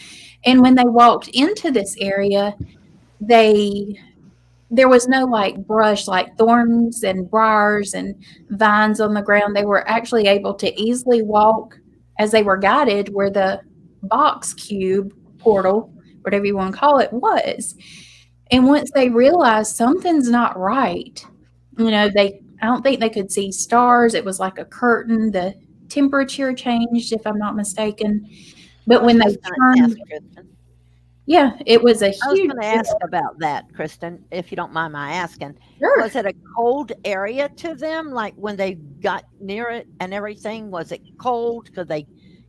And when they walked into this area, there was no like brush, like thorns and briars and vines on the ground. They were actually able to easily walk as they were guided where the box cube portal, whatever you want to call it, was. And once they realized something's not right, I don't think they could see stars. It was like a curtain. The temperature changed, if I'm not mistaken. But when they turned, Yeah, it was a huge. I was going to ask about that, Kristen, if you don't mind my asking. Sure. Was it a cold area to them? Like when they got near it and everything, was it cold? Because they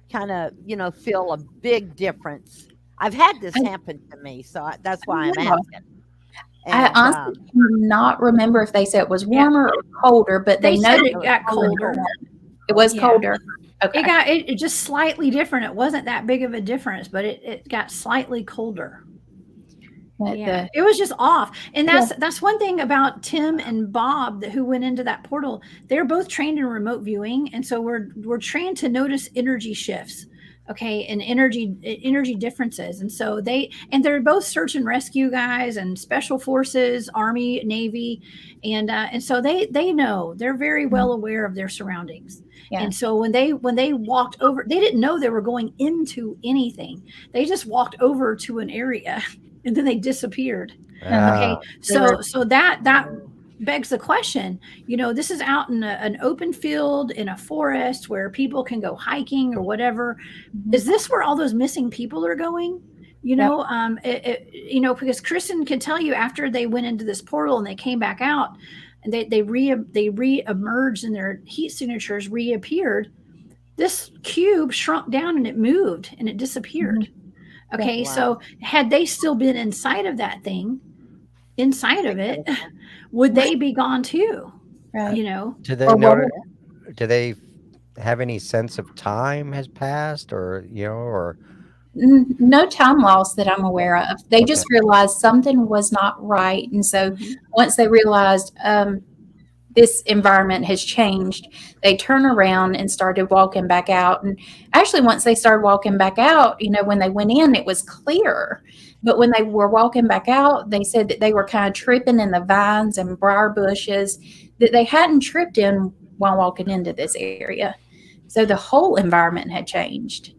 kind of, feel a big difference. I've had this happen to me, so that's why I'm asking. I honestly cannot remember if they said it was warmer or colder, but they said noted it got colder. It was colder. Okay. It just slightly different. It wasn't that big of a difference, but it got slightly colder. It was just off. And that's one thing about Tim and Bob who went into that portal. They're both trained in remote viewing, and so we're trained to notice energy shifts. Okay, and energy differences. And so they're both search and rescue guys and special forces, Army, Navy, and so they know, they're very well aware of their surroundings. Yeah. And so when they walked over, they didn't know they were going into anything. They just walked over to an area and then they disappeared. Okay, so that begs the question, this is out in an open field in a forest where people can go hiking or whatever. Is this where all those missing people are going? Because Kristen can tell you, after they went into this portal and they came back out and they re-emerged and their heat signatures reappeared, this cube shrunk down and it moved and it disappeared. Okay, so had they still been inside of that thing, inside of it, would they be gone too? Right. Do they know? Do they have any sense of time has passed, or no time loss that I'm aware of? They just realized something was not right, and so once they realized this environment has changed, they turned around and started walking back out. And actually, once they started walking back out, when they went in, it was clear. But when they were walking back out, they said that they were kind of tripping in the vines and briar bushes that they hadn't tripped in while walking into this area. So the whole environment had changed.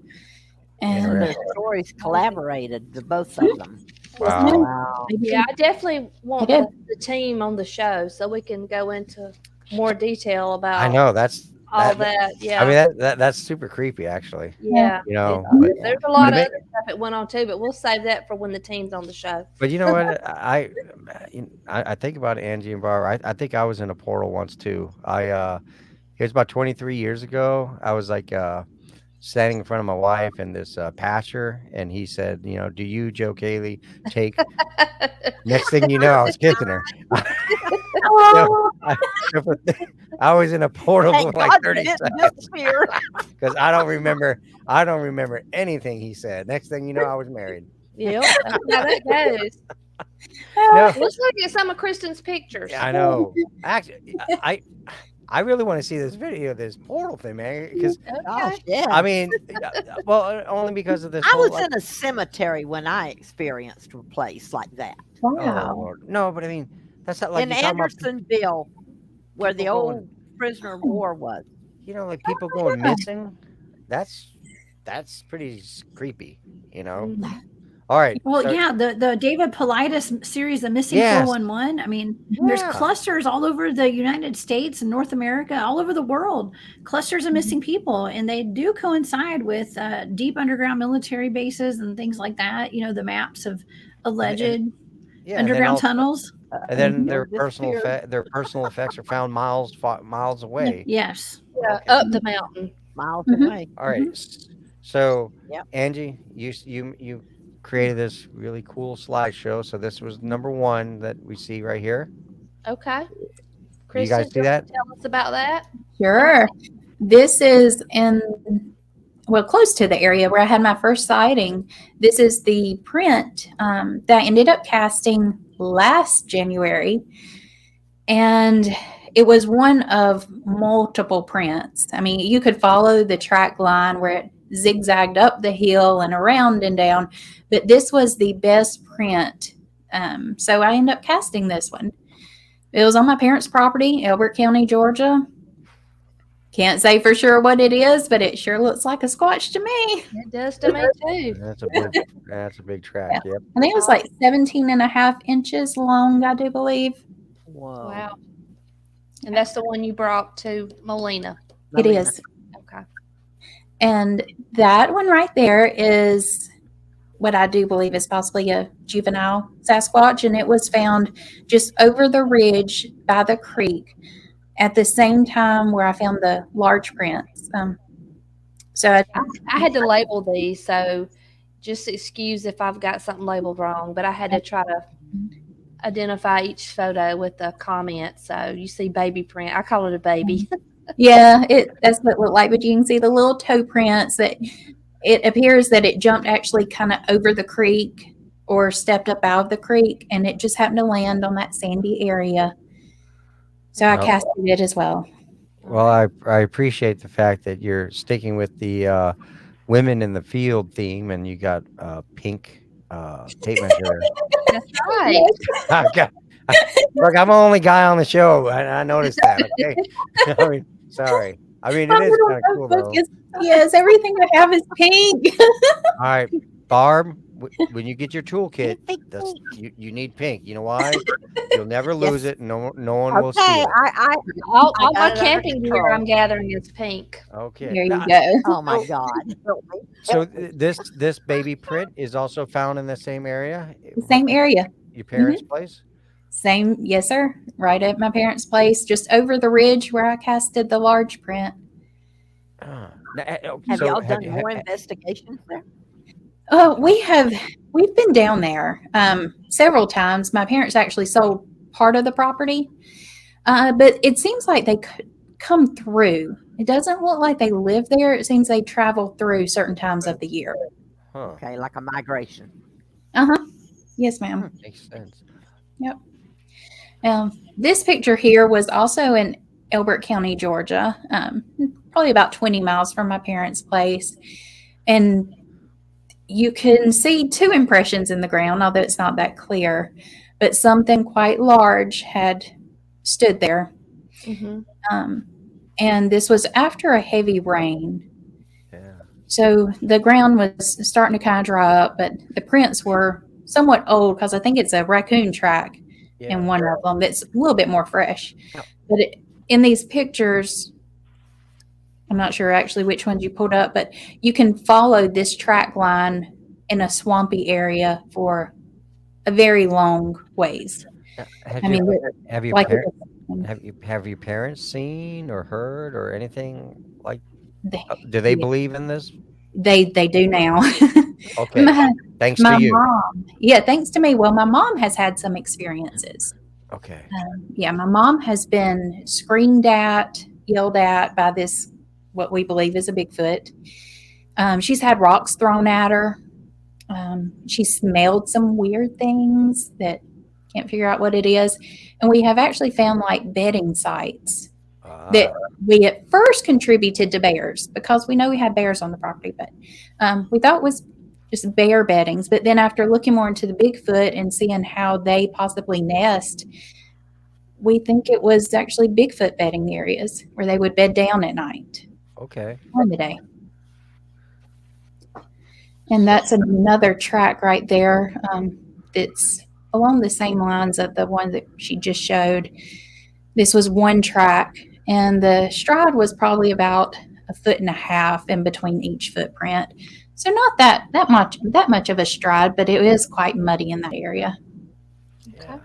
And the stories collaborated, the both of them. Wow. Yeah, I definitely want the team on the show so we can go into more detail about. I know that's that. Yeah, I mean that's super creepy, actually. Yeah, but there's a lot of other stuff that went on too, but we'll save that for when the team's on the show. But you know what? I think about Angie and Barb. I think I was in a portal once too. It was about 23 years ago. I was like standing in front of my wife in this pasture, and he said, "Do you, Joe Cayley, take?" Next thing you know, I was kissing her. I was in a portal for like 30 seconds because I don't remember anything he said. Next thing you know, I was married. Yep, that's how that goes. Let's look at some of Kristen's pictures. I know. Actually, I really want to see this video of this portal thing, man. Because I mean, well, only because of this. I was in a cemetery when I experienced a place like that. Wow. Oh, no, but I mean, that's not like in Andersonville, where the old prisoner of war was. Like people going missing. That's pretty creepy. All right. Well, the David Paulides series, The Missing 411. I mean, there's clusters all over the United States and North America, all over the world, clusters of missing people. And they do coincide with deep underground military bases and things like that. The maps of alleged underground tunnels. And then their personal effects are found miles away. Yes. Yeah, up the mountain. Miles away. All right. So, Angie, you created this really cool slideshow. So this was number one that we see right here. Okay. Kristen, you guys see that? Tell us about that. Sure. This is close to the area where I had my first sighting. This is the print that I ended up casting last January. And it was one of multiple prints. I mean, you could follow the track line where it zigzagged up the hill and around and down, but this was the best print. So I ended up casting this one. It was on my parents' property, Elbert County, Georgia. Can't say for sure what it is, but it sure looks like a Squatch to me. It does to me too. That's a big track. Yeah. Yep. I think it was like 17.5 inches long, I do believe. Whoa. Wow. And that's the one you brought to Molina. It is. Okay. And that one right there is what I do believe is possibly a juvenile Sasquatch, and it was found just over the ridge by the creek at the same time where I found the large prints. So I had to label these, so just excuse if I've got something labeled wrong, but I had to try to identify each photo with the comment. So you see baby print. I call it a baby. yeah, that's what it looked like, but you can see the little toe prints that it appears that it jumped actually kind of over the creek or stepped up out of the creek, and it just happened to land on that sandy area. So I casted it as well. Well, I appreciate the fact that you're sticking with the women in the field theme, and you got pink tape measure. That's right. Look, I'm the only guy on the show. I noticed that. Okay, I mean, sorry. I mean, it is kind of cool, though. Yes, everything I have is pink. All right, Barb. When you get your toolkit, you need pink. You know why? You'll never lose it. No one will steal it. All my camping gear I'm gathering is pink. Okay. There you go. Oh my God. So this baby print is also found in the same area? Same area. Your parents' place? Same, yes, sir. Right at my parents' place, just over the ridge where I casted the large print. Have y'all done more investigations there? Oh, we've been down there several times. My parents actually sold part of the property, but it seems like they could come through. It doesn't look like they live there. It seems they travel through certain times of the year. Huh. Okay, like a migration. Yes, ma'am. Makes sense. Yep. This picture here was also in Elbert County, Georgia, probably about 20 miles from my parents' place. And you can see two impressions in the ground, although it's not that clear, but something quite large had stood there. And this was after a heavy rain. Yeah. So the ground was starting to kind of dry up, but the prints were somewhat old because I think it's a raccoon track in one of them that's a little bit more fresh. But in these pictures, I'm not sure actually which ones you pulled up, but you can follow this track line in a swampy area for a very long ways. Have your parents seen or heard or anything like? Do they believe in this? They do now. Okay. Thanks to you. Mom, yeah, thanks to me. Well, my mom has had some experiences. Okay. Yeah, my mom has been screamed at, yelled at by this, what we believe is a Bigfoot. She's had rocks thrown at her. She smelled some weird things that can't figure out what it is. And we have actually found like bedding sites that we at first contributed to bears because we know we had bears on the property, but we thought it was just bear beddings. But then after looking more into the Bigfoot and seeing how they possibly nest, we think it was actually Bigfoot bedding areas where they would bed down at night. Okay. Or in the day. And that's another track right there that's along the same lines of the one that she just showed. This was one track, and the stride was probably about 1.5 feet in between each footprint. So not that much of a stride, but it is quite muddy in that area. Yeah.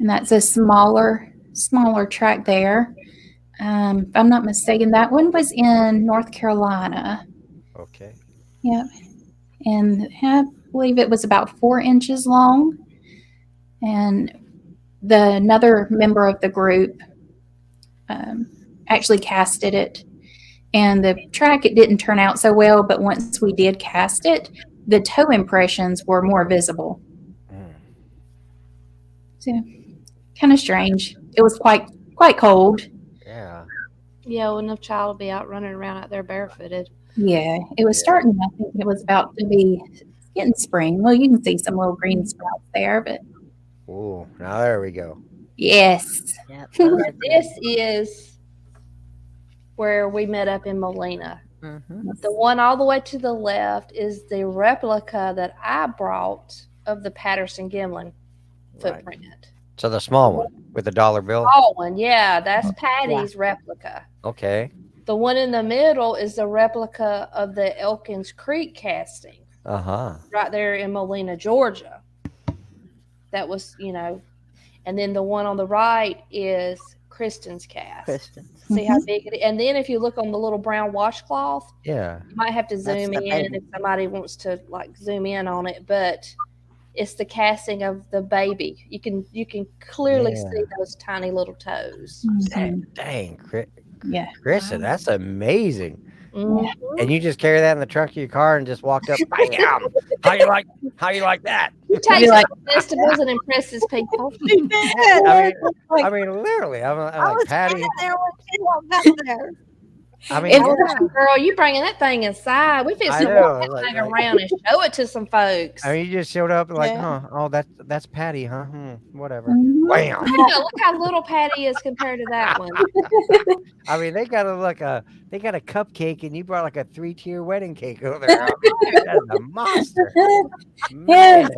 And that's a smaller track there. If I'm not mistaken, that one was in North Carolina. Okay. Yep. And I believe it was about 4 inches long. And another member of the group actually casted it. And the track, it didn't turn out so well, but once we did cast it, the toe impressions were more visible. So kind of strange. It was quite cold. Yeah. Yeah, well, no child will be out running around out there barefooted. Yeah, it was starting. I think it was about to be getting spring. Well, you can see some little green sprouts there, but. Oh, now there we go. Yes. Yep. This is where we met up in Molina. The one all the way to the left is the replica that I brought of the Patterson Gimlin footprint. So the small one with the dollar bill? Small one, yeah. That's Patty's replica. Okay. The one in the middle is the replica of the Elkins Creek casting right there in Molina, Georgia. That was, and then the one on the right is Kristen's cast. See how big it is? And then if you look on the little brown washcloth, you might have to zoom in if somebody wants to like zoom in on it, but it's the casting of the baby. You can clearly see those tiny little toes. Dang, Yeah. Kristen, that's amazing. Mhm. And you just carry that in the trunk of your car and just walked up. Bam! How you like that? He takes it to festivals and impresses people. I mean, literally, I'm like Patty. There when she walked out there. I mean, girl, you bringing that thing inside? We fixing to walk that thing around and show it to some folks. I mean, you just showed up like, oh, that's Patty, huh? Whatever. Mm-hmm. Wham! Look how little Patty is compared to that one. I mean, they got a cupcake, and you brought like a 3-tier wedding cake over there. That's a monster. Yeah,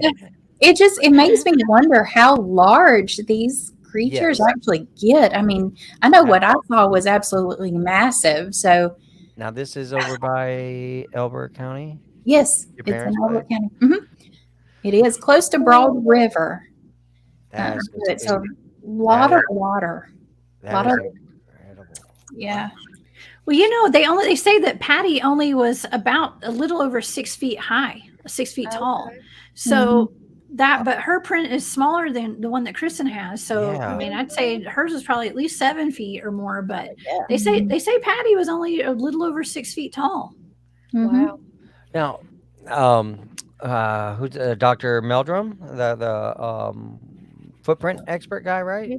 it makes me wonder how large these creatures actually get. I mean, I know what I saw was absolutely massive. So now this is over by Elbert County. Yes, it's in Elbert County. Mm-hmm. It is close to Broad River. It's a lot of water. Incredible. Yeah. Well, they say that Patty only was about a little over 6 feet high, 6 feet tall. So but her print is smaller than the one that Kristen has. So I mean, I'd say hers is probably at least 7 feet or more. But they say Patty was only a little over 6 feet tall. Wow. Now, who's Dr. Meldrum, the footprint expert guy, right?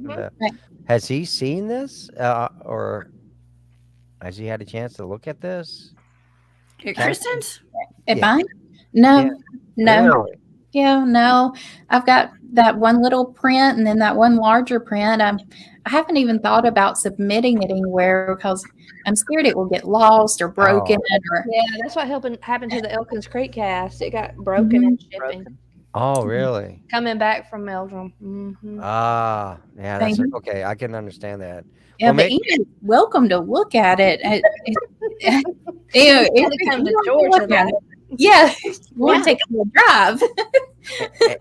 Has he seen this, or has he had a chance to look at this? Kristen's? At mine? No. Really? Yeah, no. I've got that one little print and then that one larger print. I haven't even thought about submitting it anywhere because I'm scared it will get lost or broken. Yeah, that's what happened to the Elkins Creek cast. It got broken in shipping. Oh, really? Coming back from Meldrum. Mm-hmm. Yeah, that's okay. I can understand that. Yeah, but Ian's welcome to look at it. Come to Georgia. Yeah, want to take a little drive.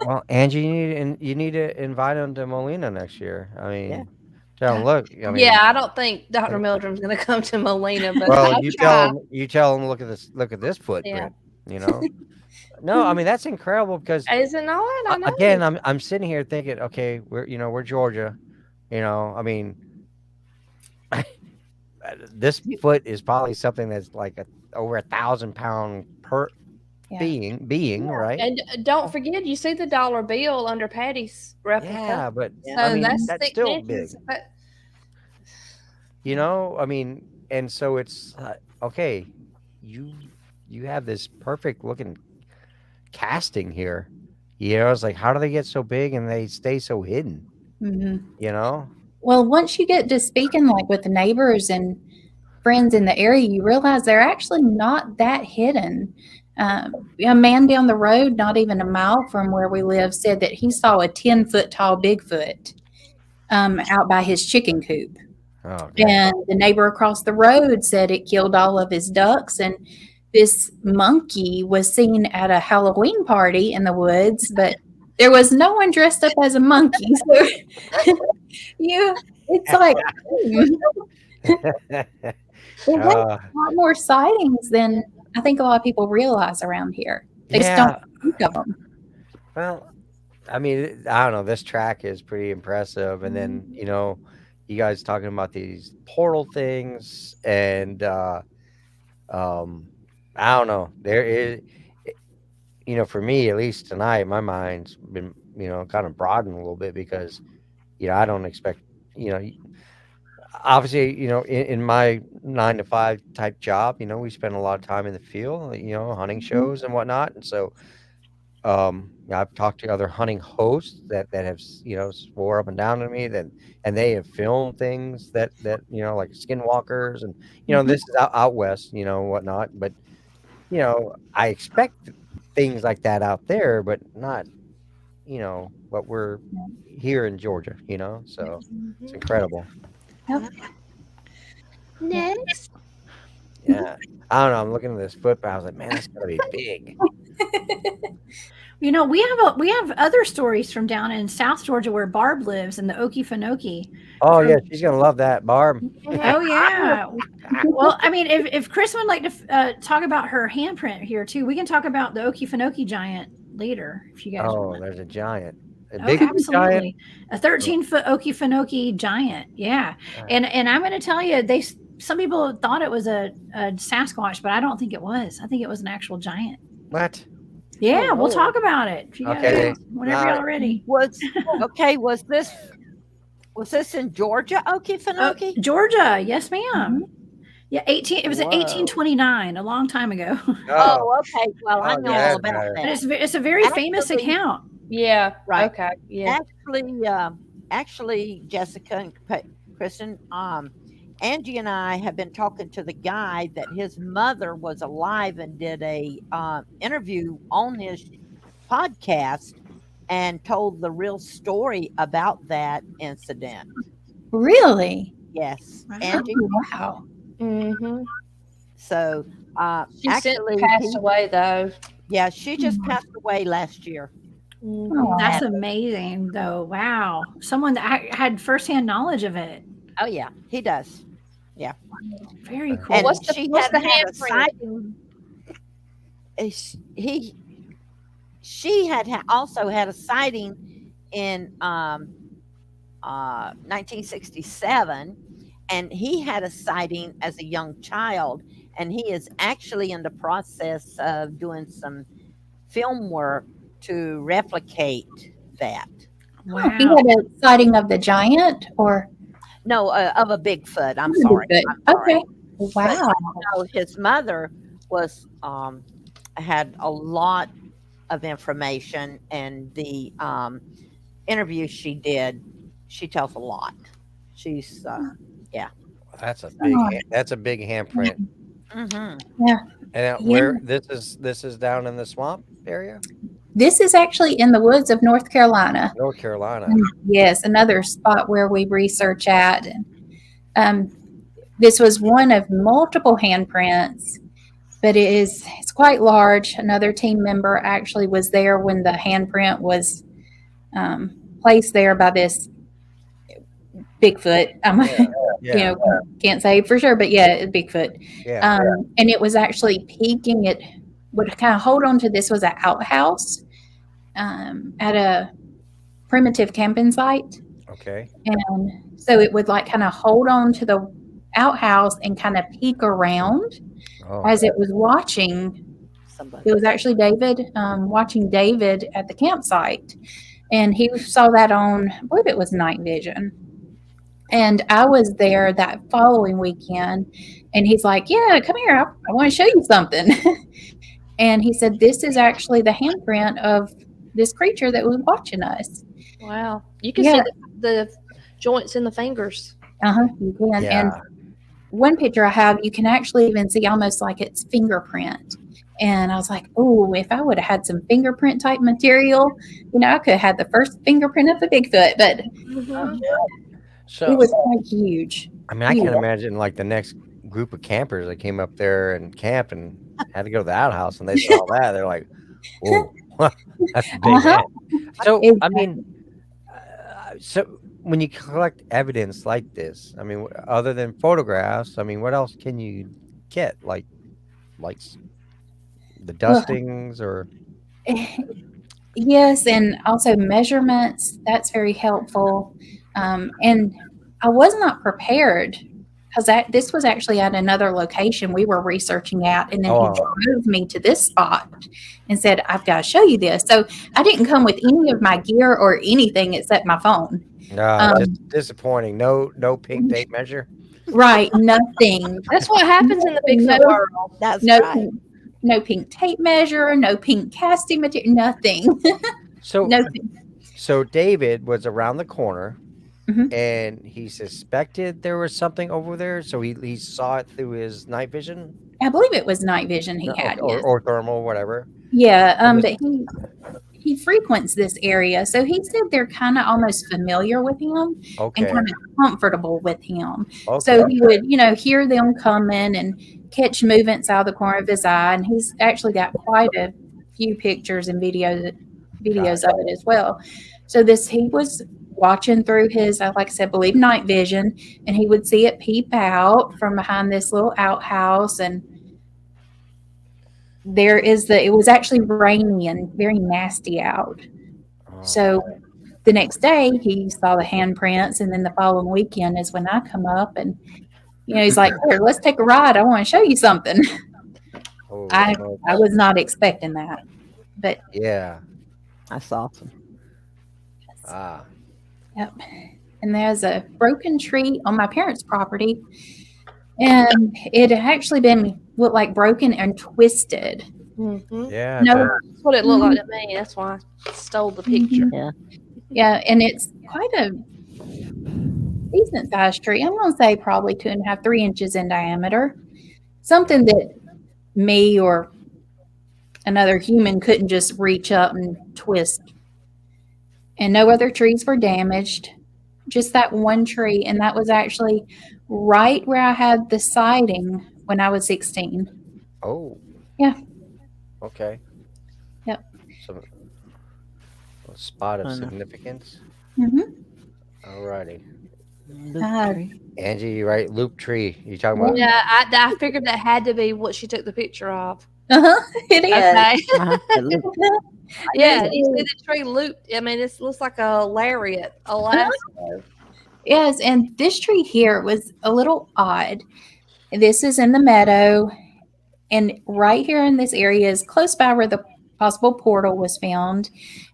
Well, Angie, you need to invite him to Molina next year. I mean, tell him, look. I mean, I don't think Dr. Meldrum's going to come to Molina, but well, you tell him, look at this footprint. No, I mean that's incredible because isn't it? I know. Again, I'm sitting here thinking, okay, we're Georgia, I mean, this foot is probably something that's like over 1,000 pound per being, right? And don't forget, you see the dollar bill under Patty's replica. Yeah, but so I mean, that's still big. I mean, and so it's okay. You have this perfect looking casting here. It's like, how do they get so big and they stay so hidden? Mm-hmm. Well, once you get to speaking like with the neighbors and friends in the area, you realize they're actually not that hidden. A man down the road, not even a mile from where we live, said that he saw a 10-foot tall Bigfoot out by his chicken coop. Oh, and the neighbor across the road said it killed all of his ducks. And this monkey was seen at a Halloween party in the woods, but there was no one dressed up as a monkey. So it's like we have a lot more sightings than I think a lot of people realize around here. They just don't think of them. Well, I mean, I don't know. This track is pretty impressive. And then, you guys talking about these portal things and, I don't know. There is, for me, at least tonight, my mind's been, kind of broadened a little bit because, I don't expect, obviously, in my 9-to-5 type job, we spend a lot of time in the field, hunting shows and whatnot. And so, I've talked to other hunting hosts that have, swore up and down to me and they have filmed things that, like skinwalkers and, this is out west, whatnot. But, I expect things like that out there, but not, what we're here in Georgia, so it's incredible. Next. Yeah. I don't know. I'm looking at this foot, but I was like, man, that's gotta be big. You know, we have other stories from down in South Georgia where Barb lives in the Okefenokee. Oh yeah, she's gonna love that, Barb. Oh yeah. Well, I mean, if Chris would like to talk about her handprint here too, we can talk about the Okefenokee giant later if you guys Oh, want. there's a giant. A Oh, big absolutely. giant? A 13-foot Okefenokee giant. Yeah. And I'm going to tell you, some people thought it was a Sasquatch, but I don't think it was. I think it was an actual giant. What? Yeah, we'll talk about it. If you Okay. guys, whenever y'all are ready. Was this in Georgia, Okefenokee? Georgia, yes, ma'am. Yeah, it was in 1829, a long time ago. Oh, okay. Well, I know all about that. And it's a very famous account. Yeah. Right. Okay. Yeah. Actually, Jessica and Kristen, Angie and I have been talking to the guy that his mother was alive and did a interview on his podcast and told the real story about that incident. Really? Yes, Wow. Angie. Wow. Mm-hmm. So She actually, passed away though. yeah, she just passed away last year. Mhm. That's amazing, though. Wow. Someone that had firsthand knowledge of it. Oh yeah, he does. Yeah. Very cool. And What's the had a handprint? sighting. She had also had a sighting in 1967, and he had a sighting as a young child, and he is actually in the process of doing some film work to replicate that. Wow. He had a sighting of the giant, or No, of a Bigfoot. I'm sorry. Okay. Wow. So his mother was had a lot of information, and the interview she did, she tells a lot. She's That's a big. That's a big handprint. mm-hmm. Yeah. And where this is down in the swamp area, This is actually in the woods of North Carolina. North Carolina. Yes, another spot where we research at. And this was one of multiple handprints, but it's quite large. Another team member actually was there when the handprint was placed there by this Bigfoot. Yeah. Can't say for sure, but yeah, Bigfoot. Yeah. And it was actually peeking. It would kind of hold on to this was an outhouse at a primitive camping site. Okay. And so it would like kind of hold on to the outhouse and kind of peek around as it was watching. It was actually David watching David at the campsite. And he saw that on, I believe it was night vision. And I was there that following weekend. And he's like, yeah, come here. I want to show you something. And he said, this is actually the handprint of this creature that was watching us. Wow. You can see the joints in the fingers. You can. Yeah. And one picture I have, you can actually even see almost like it's fingerprint. And I was like, oh, if I would have had some fingerprint type material, I could have had the first fingerprint of a Bigfoot, but So it was quite huge. I mean, I can't imagine like the next group of campers that came up there and camped and had to go to the outhouse and they saw that. They're like, whoa, that's a big head. So, I mean, so when you collect evidence like this, I mean, other than photographs, I mean, what else can you get? Like the dustings or? Yes, and also measurements. That's very helpful. And I was not prepared because this was actually at another location we were researching at, and then he drove me to this spot and said, I've got to show you this. So I didn't come with any of my gear or anything except my phone. No, just disappointing. No pink tape measure. Right, nothing. That's what happens in the Bigfoot world. That's right. No pink tape measure, no pink casting material, nothing. So David was around the corner. And he suspected there was something over there, so he saw it through his night vision. I believe it was night vision he had, or thermal, whatever. Yeah, but he frequents this area, so he said they're kind of almost familiar with him and kind of comfortable with him. So he would, hear them coming, and catch movements out of the corner of his eye, and he's actually got quite a few pictures and videos of it as well. So he was watching through his, like I said, believe night vision, and he would see it peep out from behind this little outhouse, and it was actually rainy and very nasty out. So the next day he saw the handprints, and then the following weekend is when I come up, and he's like, "Here, let's take a ride. I want to show you something." I was not expecting that, but yeah, that's awesome. Yep. And there's a broken tree on my parents' property, and it had actually looked like broken and twisted. Mm-hmm. Yeah, that's what it looked like to me. That's why I stole the picture. Yeah, and it's quite a decent sized tree. I'm going to say probably 2.5, 3 inches in diameter. Something that me or another human couldn't just reach up and twist. And no other trees were damaged, just that one tree. And that was actually right where I had the sighting when I was 16. Oh. Yeah. Okay. Yep. So, a spot of significance. Mm-hmm. All righty. Angie, you right? Loop tree. You talking about? Yeah, I figured that had to be what she took the picture of. It is. Okay. Yeah, you see the tree looped. I mean, it looks like a lariat, a lasso. Yes, and this tree here was a little odd. This is in the meadow, and right here in this area is close by where the possible portal was found,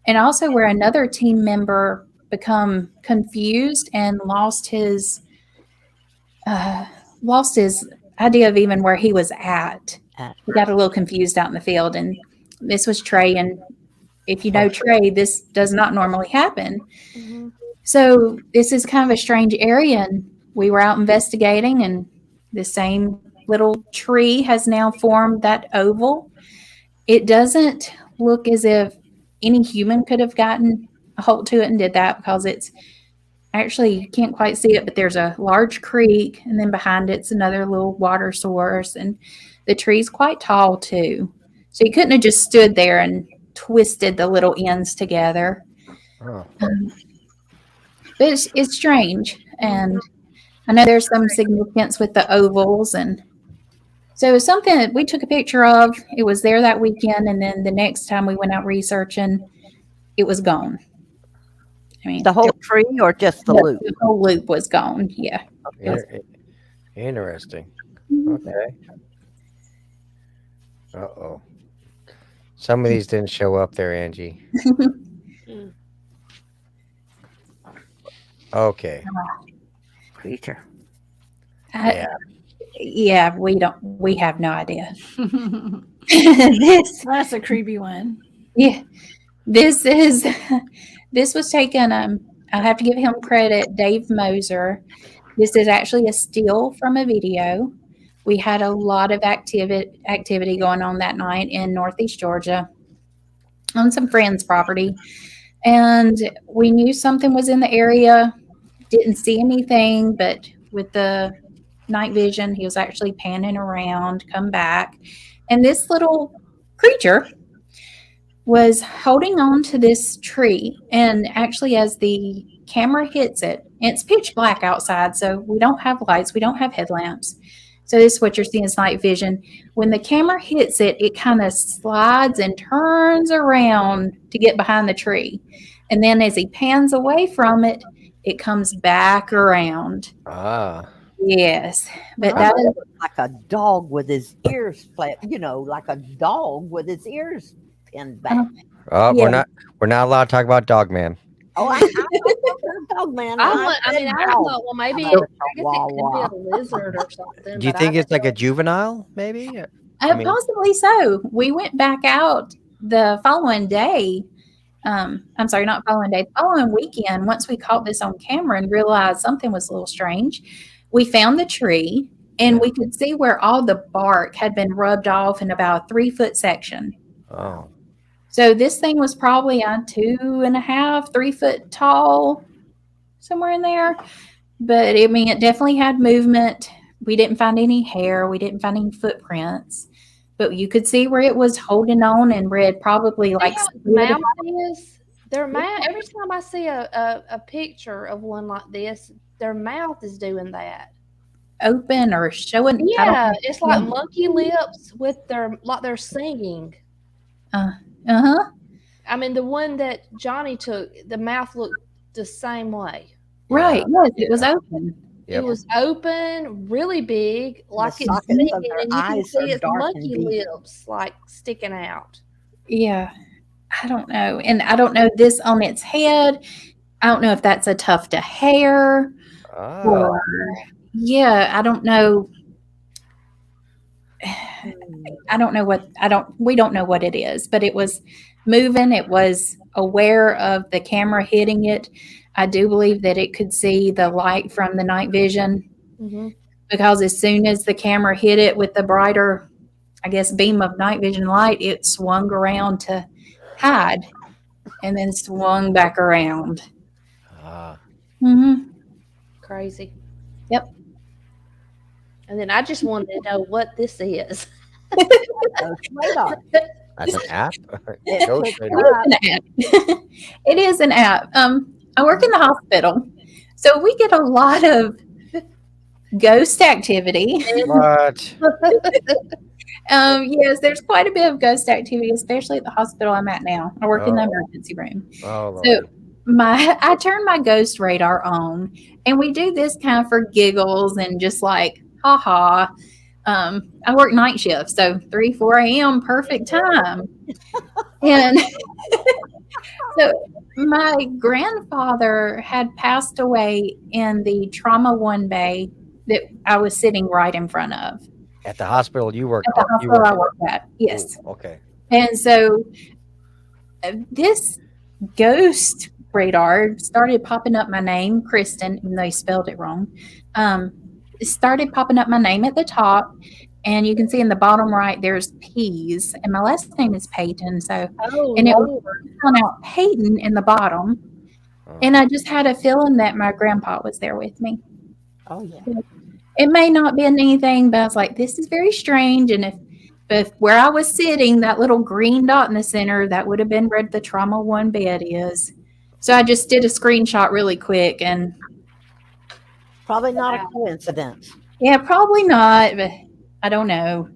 and also where another team member become confused and lost his idea of even where he was at. He got a little confused out in the field, and this was Trey. And if you know Trey, this does not normally happen. Mm-hmm. So this is kind of a strange area, and we were out investigating, and the same little tree has now formed that oval. It doesn't look as if any human could have gotten a hold to it and did that, because it's actually, you can't quite see it, but there's a large creek, and then behind it's another little water source, and the tree's quite tall too. So you couldn't have just stood there and twisted the little ends together. Oh. But it's strange, and I know there's some significance with the ovals, and so it was something that we took a picture of. It was there that weekend, and then the next time we went out researching, it was gone. I mean, the whole tree or just the loop? The whole loop was gone. Yeah. Interesting. Okay. Uh-oh. Some of these didn't show up there, Angie. Okay. Creature. Yeah, we have no idea. That's a creepy one. Yeah. This was taken, I have to give him credit, Dave Moser. This is actually a still from a video. We had a lot of activity going on that night in Northeast Georgia on some friends' property. And we knew something was in the area, didn't see anything, but with the night vision, he was actually panning around, come back. And this little creature was holding on to this tree. And actually, as the camera hits it, it's pitch black outside, so we don't have lights, we don't have headlamps. So this is what you're seeing is night vision. When the camera hits it, it kind of slides and turns around to get behind the tree. And then as he pans away from it, it comes back around. Ah. Yes. But that is like a dog with his ears flat, like a dog with his ears pinned back. Yeah. We're not allowed to talk about Dogman. Oh, I Dogman. I thought, well, maybe I guess it could be a lizard or something. Do you think it's like a juvenile, maybe? Possibly so. We went back out the following day. I'm sorry, not following day, following weekend. Once we caught this on camera and realized something was a little strange, we found the tree, and we could see where all the bark had been rubbed off in about a 3-foot section. Oh. So this thing was probably 2.5, 3 foot tall, somewhere in there. But I mean, it definitely had movement, we didn't find any hair. We didn't find any footprints, but you could see where it was holding on and red, probably like See how its mouth is? Their mouth. Every time I see a picture of one like this, their mouth is doing that. open or showing. Yeah, it's like monkey lips with they're singing. Uh-huh. I mean, the one that Johnny took, the mouth looked the same way. Right. Yes, it was open. It was open, really big, like it's sockets singing, of their and you can eyes see are its dark and monkey deep. lips like sticking out. Yeah. I don't know. And I don't know this on its head. I don't know if that's a tuft of hair or, I don't know. We don't know what it is, but it was moving. It was aware of the camera hitting it. I do believe that it could see the light from the night vision because as soon as the camera hit it with the brighter, I guess, beam of night vision light, it swung around to hide and then swung back around. Crazy. Yep. And then I just wanted to know what this is. That's an app? It is an app. I work in the hospital, so we get a lot of ghost activity. What? Yes, there's quite a bit of ghost activity, especially at the hospital I'm at now. I work in the emergency room. Oh, so I turn my ghost radar on, and we do this kind of for giggles and just like, haha. I work night shift, so 3-4 a.m. perfect time. And so my grandfather had passed away in the trauma 1 bay that I was sitting right in front of. At the hospital you work at? The hospital I work at, yes. Ooh, okay. And so this ghost radar started popping up my name, Kristen, even though he spelled it wrong. It started popping up my name at the top, and you can see in the bottom right there's P's, and my last name is Peyton. So, and it was calling out Peyton in the bottom, and I just had a feeling that my grandpa was there with me. Oh yeah. It may not be anything, but I was like, this is very strange. And if where I was sitting, that little green dot in the center, that would have been where the trauma 1 bed is. So I just did a screenshot really quick, and probably not a coincidence. Yeah, probably not, but I don't know.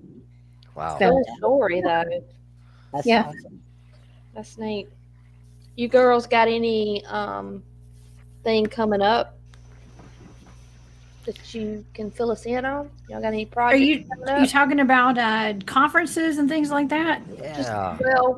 Wow. Cool story though. That's awesome. That's neat. You girls got any thing coming up that you can fill us in on? Y'all got any projects? Are you talking about conferences and things like that? Yeah.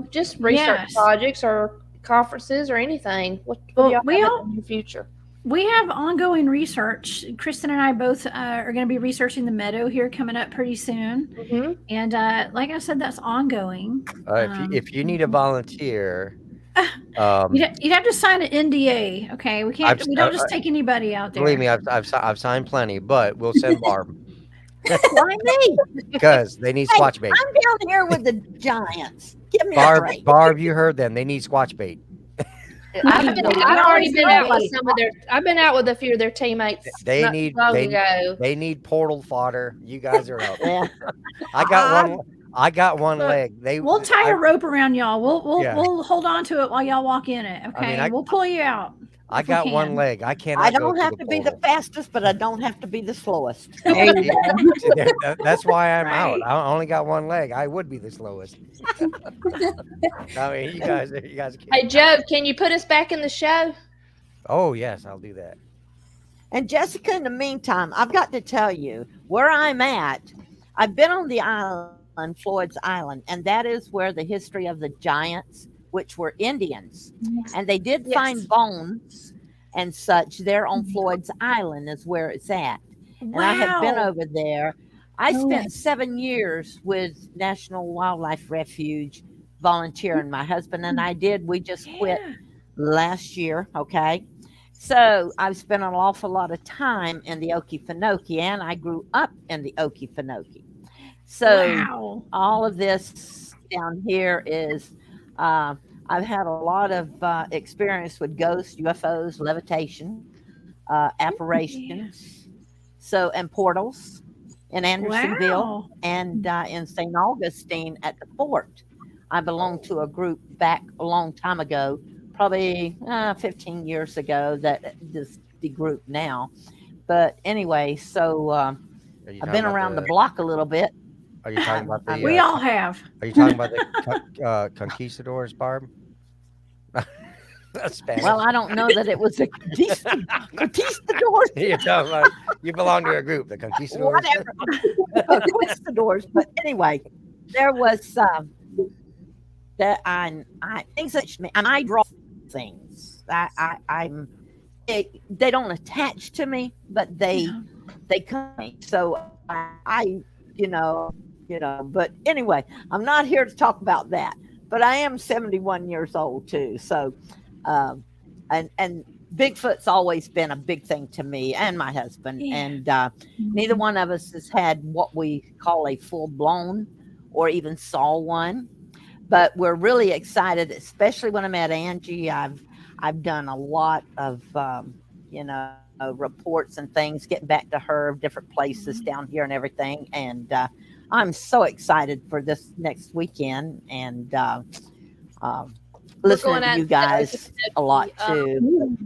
Just research projects or conferences or anything. What do y'all have in the future? We have ongoing research. Kristen and I both are going to be researching the meadow here coming up pretty soon. And like I said, that's ongoing. If you need a volunteer, you'd have to sign an NDA. Okay, we can't. We don't just take anybody out there. Believe me, I've signed plenty, but we'll send Barb. Why me? Because they need Squatch bait. I'm down here with the giants. Give me a break. Barb, you heard them. They need Squatch bait. I've already been out with some of their. I've been out with a few of their teammates. They need portal fodder. You guys are out. I got one leg. We'll tie a rope around y'all. We'll hold on to it while y'all walk in it. Okay, we'll pull you out. I got one leg. I cannot. I don't have to be the fastest, but I don't have to be the slowest. That's why I'm out. I only got one leg. I would be the slowest. I mean, you guys. Hey, Joe, can you put us back in the show? Oh yes, I'll do that. And Jessica, in the meantime, I've got to tell you where I'm at. I've been on the island, Floyd's Island, and that is where the history of the giants, which were Indians, and they did find bones and such there on Floyd's Island is where it's at. And I have been over there. I spent 7 years with National Wildlife Refuge volunteering. My husband and I did. We just quit last year. Okay. So I've spent an awful lot of time in the Okefenokee, and I grew up in the Okefenokee. So all of this down here is, I've had a lot of experience with ghosts, UFOs, levitation, apparitions, and portals. in Andersonville Wow. and in St. Augustine at the fort. I belonged to a group back a long time ago, probably 15 years ago, that is the group now. But anyway, so Are you I've talking been about around the the? block a little bit. Are you talking about the? We all have. Are you talking about the conquistadors, Barb? That's Spanish. Well, I don't know that it was a conquistadors. You're talking about, you belong to a group, the conquistadors. Whatever. Conquistadors. But anyway, there was that I things that and I draw things. I'm they don't attach to me, but they come. So I But anyway, I'm not here to talk about that. But I am 71 years old too. So, and Bigfoot's always been a big thing to me and my husband. Yeah. And neither one of us has had what we call a full blown or even saw one. But we're really excited, especially when I met Angie. I've done a lot of reports and things, getting back to her, different places down here and everything. And I'm so excited for this next weekend and listening to you guys a lot too.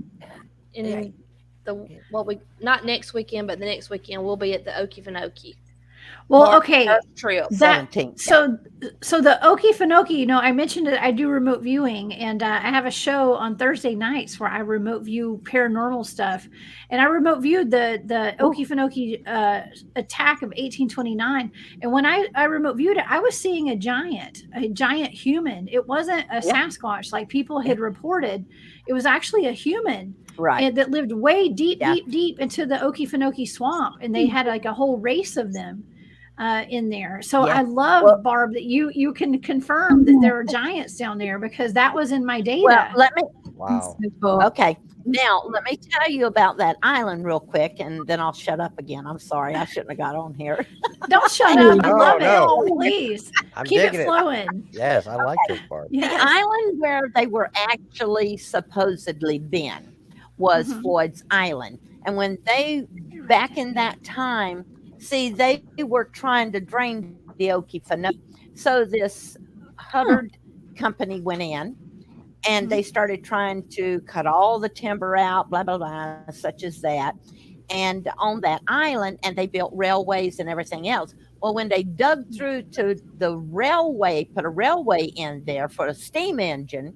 In not next weekend, but the next weekend we'll be at the Okefenokee. Well, okay. Trail. That 17th. so the Okefenokee, I mentioned that I do remote viewing, and I have a show on Thursday nights where I remote view paranormal stuff, and I remote viewed the Okefenokee attack of 1829. And when I remote viewed it, I was seeing a giant human. It wasn't a Sasquatch like people had reported. It was actually a human. Right. And that lived way deep into the Okefenokee Swamp, and they had like a whole race of them in there. So I love, Barb, that you can confirm that there are giants down there, because that was in my data. Well, let me. Wow. Okay. Now let me tell you about that island real quick, and then I'll shut up again. I'm sorry, I shouldn't have got on here. Don't shut up. I No, love it. no. Oh, please I'm keep digging it flowing. Yes, I like this part. The island where they were actually supposedly been was Floyd's Island. And when they, back in that time, they were trying to drain the Okefenokee. So this Hubbard company went in and they started trying to cut all the timber out, blah, blah, blah, such as that. And on that island, and they built railways and everything else. Well, when they dug through to the railway, put a railway in there for a steam engine,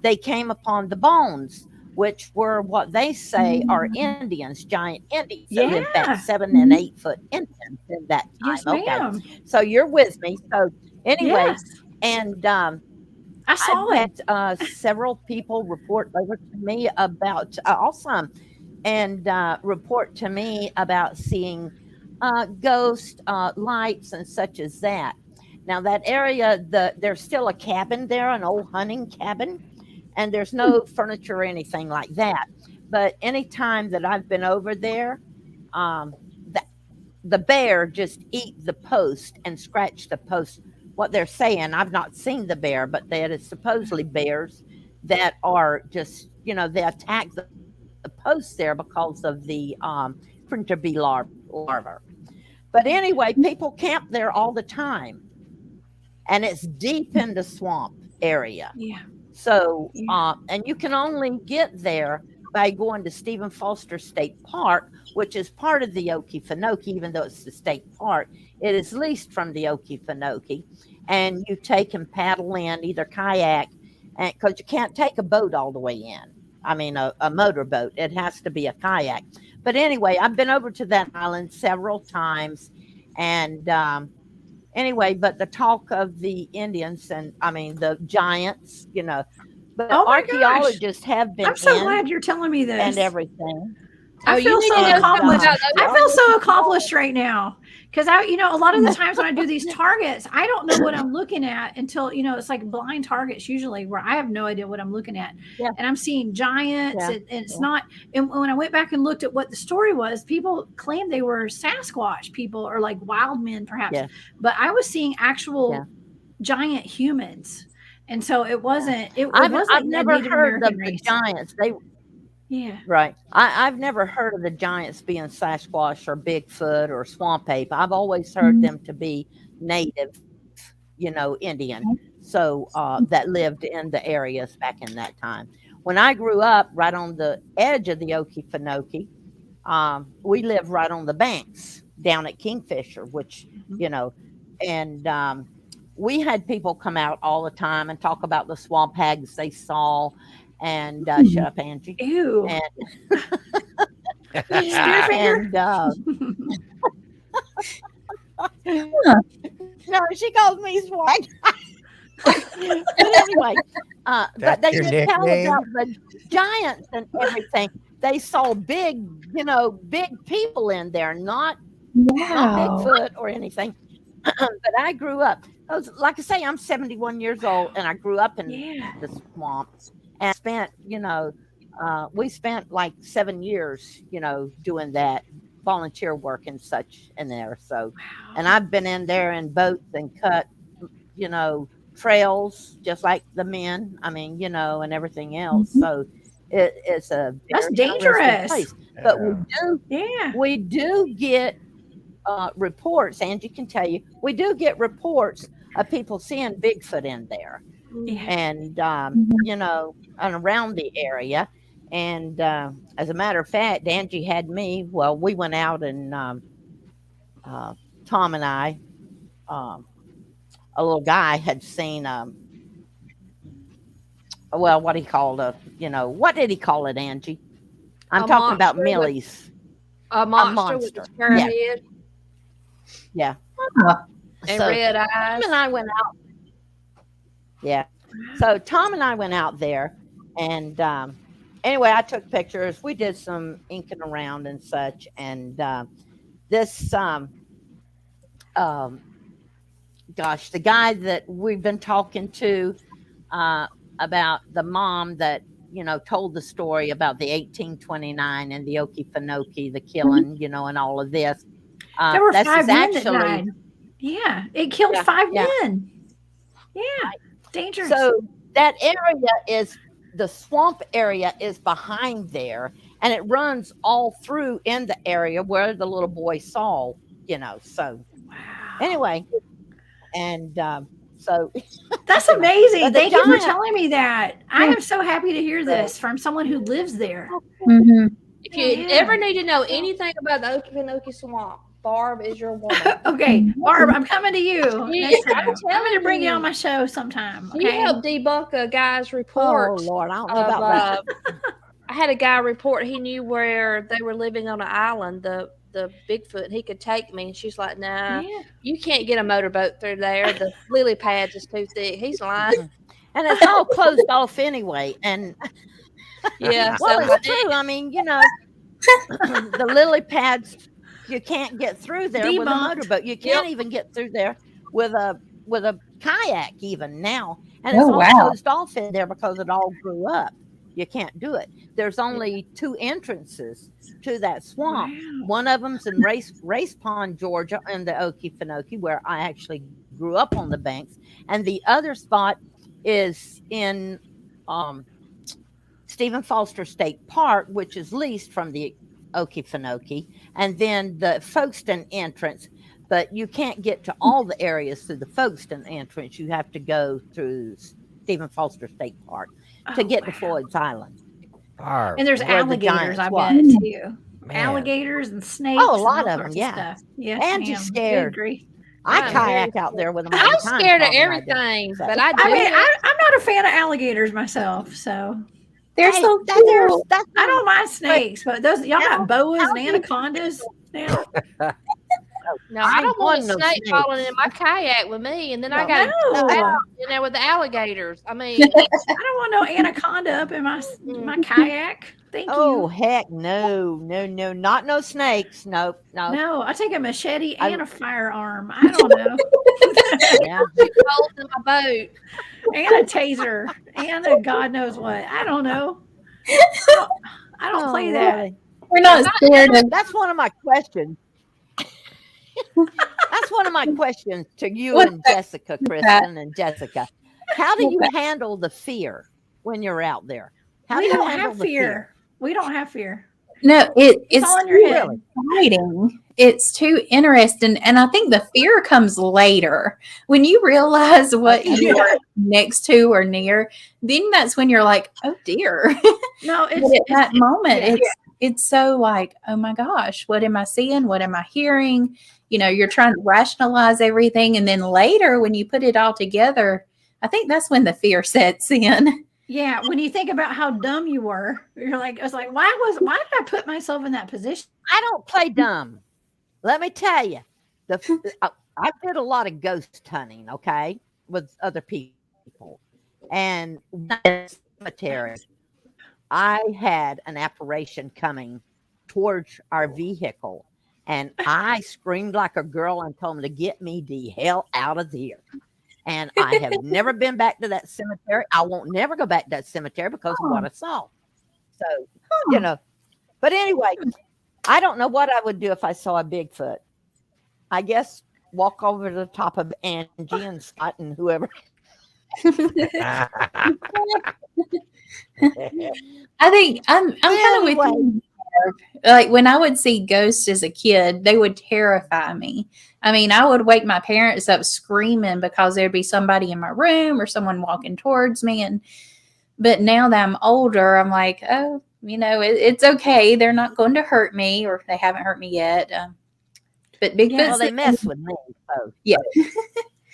they came upon the bones, which were what they say are Indians, giant Indians. So in fact, 7 and 8 foot Indians in that time. Yes, ma'am. So you're with me. So anyway, and I saw it. Had several people report over to me about report to me about seeing ghost lights and such as that. Now that area, there's still a cabin there, an old hunting cabin. And there's no furniture or anything like that. But anytime that I've been over there, the bear just eat the post and scratch the post. What they're saying, I've not seen the bear, but that is supposedly bears that are just, they attack the post there because of the printer bee larva. But anyway, people camp there all the time. And it's deep in the swamp area. Yeah. So, and you can only get there by going to Stephen Foster State Park, which is part of the Okefenokee, even though it's the state park. It is leased from the Okefenokee, and you take and paddle in, either kayak, and because you can't take a boat all the way in. I mean, a motorboat. It has to be a kayak. But anyway, I've been over to that island several times, and anyway, but the talk of the Indians and the giants, but archaeologists have been. I'm so glad you're telling me this and everything. I feel so accomplished. I feel so accomplished right now, because a lot of the times when I do these targets, I don't know what I'm looking at until it's like blind targets usually, where I have no idea what I'm looking at, and I'm seeing giants, and it's not. And when I went back and looked at what the story was, people claimed they were Sasquatch people or like wild men, perhaps, but I was seeing actual giant humans, and so it wasn't. It was like I've never heard of the giants. Yeah. Right. I've never heard of the giants being Sasquatch or Bigfoot or swamp ape. I've always heard them to be native, Indian. So that lived in the areas back in that time. When I grew up right on the edge of the Okefenokee, we lived right on the banks down at Kingfisher, which, and we had people come out all the time and talk about the swamp hags they saw. And shut up, Angie. Ew. And, Spirit finger? No, she calls me swag. But anyway, but they did tell about the giants and everything. They saw big people in there, not Bigfoot or anything. But I grew up. Like I say, I'm 71 years old, and I grew up in the swamp, and spent, we spent like 7 years, doing that volunteer work and such in there. So, and I've been in there in boats and cut, trails just like the men. I mean, and everything else. So it's a that's dangerous place. But we do get reports. Angie can tell you, we do get reports of people seeing Bigfoot in there, and and around the area. And as a matter of fact, Angie had me. Well, we went out and Tom and I, a little guy had seen what he called what did he call it, Angie? I'm talking about Millie's. A monster with a square head. Yeah. And red eyes. Tom and I went out. Yeah. So Tom and I went out there, and anyway, I took pictures. We did some inking around and such, and this gosh, the guy that we've been talking to about the mom that told the story about the 1829 and the Okefenokee, the killing, and all of this. There were 5 men that died. Yeah, it killed 5 men. Yeah, dangerous. So that area the swamp area is behind there, and it runs all through in the area where the little boy saw, So anyway, and so that's amazing. Thank you for telling me that. I am so happy to hear this from someone who lives there. If you ever need to know anything about the Okefenokee Swamp, Barb is your woman. Okay, Barb, I'm coming to you. I'm going to bring you on you. my show sometime. Okay? You helped debunk a guy's report. Oh Lord, I don't know about that. I had a guy report he knew where they were living on an island, the Bigfoot, and he could take me. And she's like, nah, you can't get a motorboat through there. The lily pads is too thick. He's lying. And it's all closed off anyway. And yeah, well, it's true. I mean, the lily pads, you can't get through there with a motorboat. You can't even get through there with a kayak even now. And it's all closed off in there because it all grew up. You can't do it. There's only 2 entrances to that swamp. One of them's in Race Pond, Georgia, in the Okefenokee, where I actually grew up on the banks. And the other spot is in Stephen Foster State Park, which is leased from the Okefenokee, and then the Folkestone entrance. But you can't get to all the areas through the Folkestone entrance. You have to go through Stephen Foster State Park to get to Floyd's Island. And there's alligators, I bet, too. Alligators and snakes. Oh, a lot of them, yeah. Yes, Angie's scared. I kayak out there with them. I'm scared of everything, but I do. I mean, I'm not a fan of alligators myself, so. They're so cute. I don't mind snakes, but those y'all got boas and anacondas now. No, I don't want a snake falling in my kayak with me, and then I got to in there with the alligators. I mean, I don't want no anaconda up in my kayak. Thank you. Oh heck, no, not no snakes. No. No, I take a machete and a firearm. I don't know. Holes in my boat and a taser and a God knows what. I don't know. I don't play that. We're not scared of. That's one of my questions. That's one of my questions to you and Jessica, Kristen and Jessica. How do you handle the fear when you're out there? How do you handle the fear? We don't have fear. No, it's all in your head. exciting. It's too interesting. And I think the fear comes later. When you realize what you're next to or near, then that's when you're like, oh dear. No, it's at that moment, it's so like, oh my gosh, what am I seeing? What am I hearing? You know, you're trying to rationalize everything. And then later when you put it all together, I think that's when the fear sets in. Yeah, when you think about how dumb you were, you're like, I was like, why did I put myself in that position? I don't play dumb. Let me tell you, I did a lot of ghost hunting, okay, with other people, and in the cemetery, I had an apparition coming towards our vehicle, and I screamed like a girl and told them to get me the hell out of there. And I have never been back to that cemetery. I won't never go back to that cemetery because of what I saw. So, you know, but anyway, I don't know what I would do if I saw a Bigfoot. I guess walk over to the top of Angie and Scott and whoever. I think I'm kind of with you. Like when I would see ghosts as a kid, they would terrify me. I mean, I would wake my parents up screaming because there'd be somebody in my room or someone walking towards me. But now that I'm older, I'm like, oh, you know, it's okay. They're not going to hurt me, or they haven't hurt me yet. But Bigfoot, well, they mess with me. So. Yeah.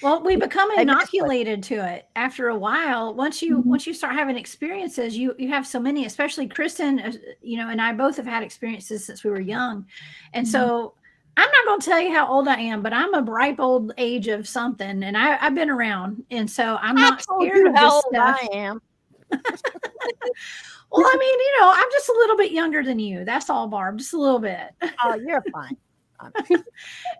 Well, we become inoculated to it after a while. Once you start having experiences, you have so many, especially Kristen, you know, and I both have had experiences since we were young. And so I'm not going to tell you how old I am, but I'm a ripe old age of something, and I've been around. And so I'm not scared of this stuff. I am. Well, I mean, you know, I'm just a little bit younger than you. That's all, Barb. Just a little bit. Oh, you're fine.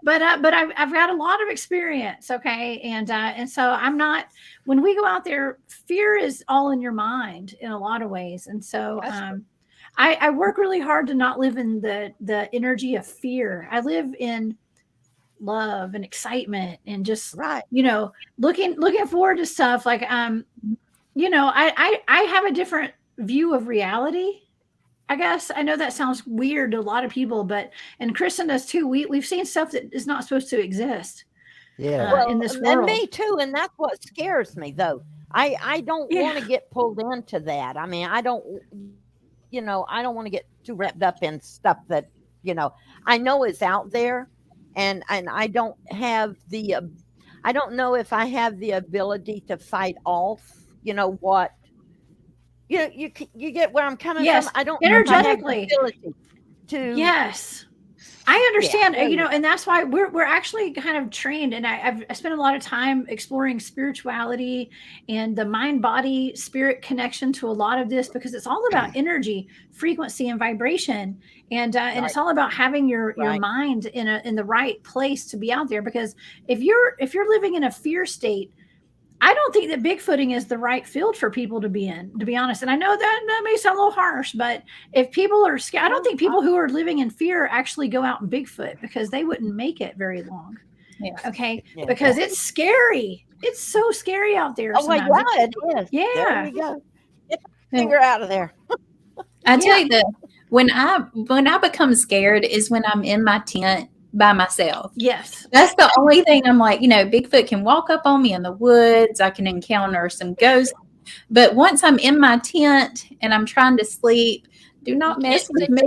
But I've got a lot of experience, okay, and so I'm not. When we go out there, fear is all in your mind in a lot of ways, and so I work really hard to not live in the energy of fear. I live in love and excitement and just you know, looking forward to stuff like you know, I have a different view of reality. I guess I know that sounds weird to a lot of people, and Kristen does too. We've seen stuff that is not supposed to exist. Yeah, in this world. And me too, and that's what scares me, though. I don't want to get pulled into that. I mean, I don't, you know, I don't want to get too wrapped up in stuff that, you know, I know is out there, and I don't have I don't know if I have the ability to fight off, you know what. You get where I'm coming from. I don't energetically to yes. I understand, you know, and that's why we're actually kind of trained, and I spent a lot of time exploring spirituality and the mind body spirit connection to a lot of this, because it's all about energy, frequency, and vibration, and it's all about having your mind in the right place to be out there. Because if you're living in a fear state, I don't think that Bigfooting is the right field for people to be in, to be honest. And I know that may sound a little harsh, but if people are scared, I don't think people who are living in fear actually go out and Bigfoot, because they wouldn't make it very long. Yeah. Okay. Yeah. Because it's scary. It's so scary out there. Oh my God, it is. Yeah. There you go. Get the finger out of there. I tell you that when I become scared is when I'm in my tent by myself. Yes. That's the only thing I'm like, you know, Bigfoot can walk up on me in the woods. I can encounter some ghosts. But once I'm in my tent and I'm trying to sleep, do not mess with me.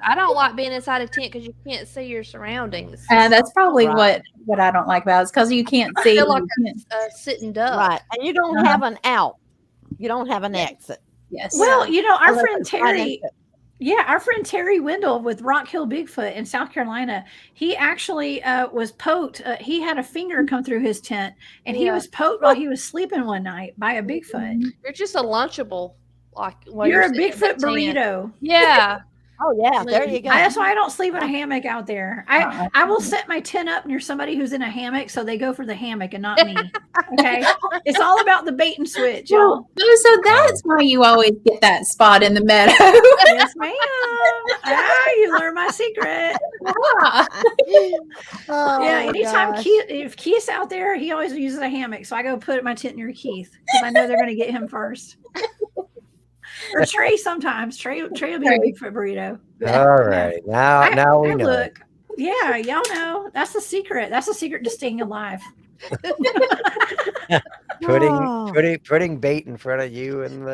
I don't like being inside a tent because you can't see your surroundings. That's probably what I don't like about it, because you can't see. I feel like a sitting duck. Right. And you don't have an out. You don't have an exit. Yes. Well, you know, our friend Terry... Yeah, our friend Terry Wendell with Rock Hill Bigfoot in South Carolina, he actually was poked. He had a finger come through his tent, and he was poked while he was sleeping one night by a Bigfoot. You're just a Lunchable. Like you're a Bigfoot burrito. Yeah. Oh yeah, there you go. That's why I don't sleep in a hammock out there. I will set my tent up near somebody who's in a hammock, so they go for the hammock and not me. Okay, it's all about the bait and switch, y'all. So that's why you always get that spot in the meadow. Yes, ma'am. You learned my secret. Yeah. Anytime if Keith's out there, he always uses a hammock, so I go put my tent near Keith because I know they're going to get him first. Or Trey sometimes. Trey will be a Bigfoot burrito. All right. Now we know. Look. Yeah, y'all know. That's the secret. That's the secret to staying alive. Putting bait in front of you and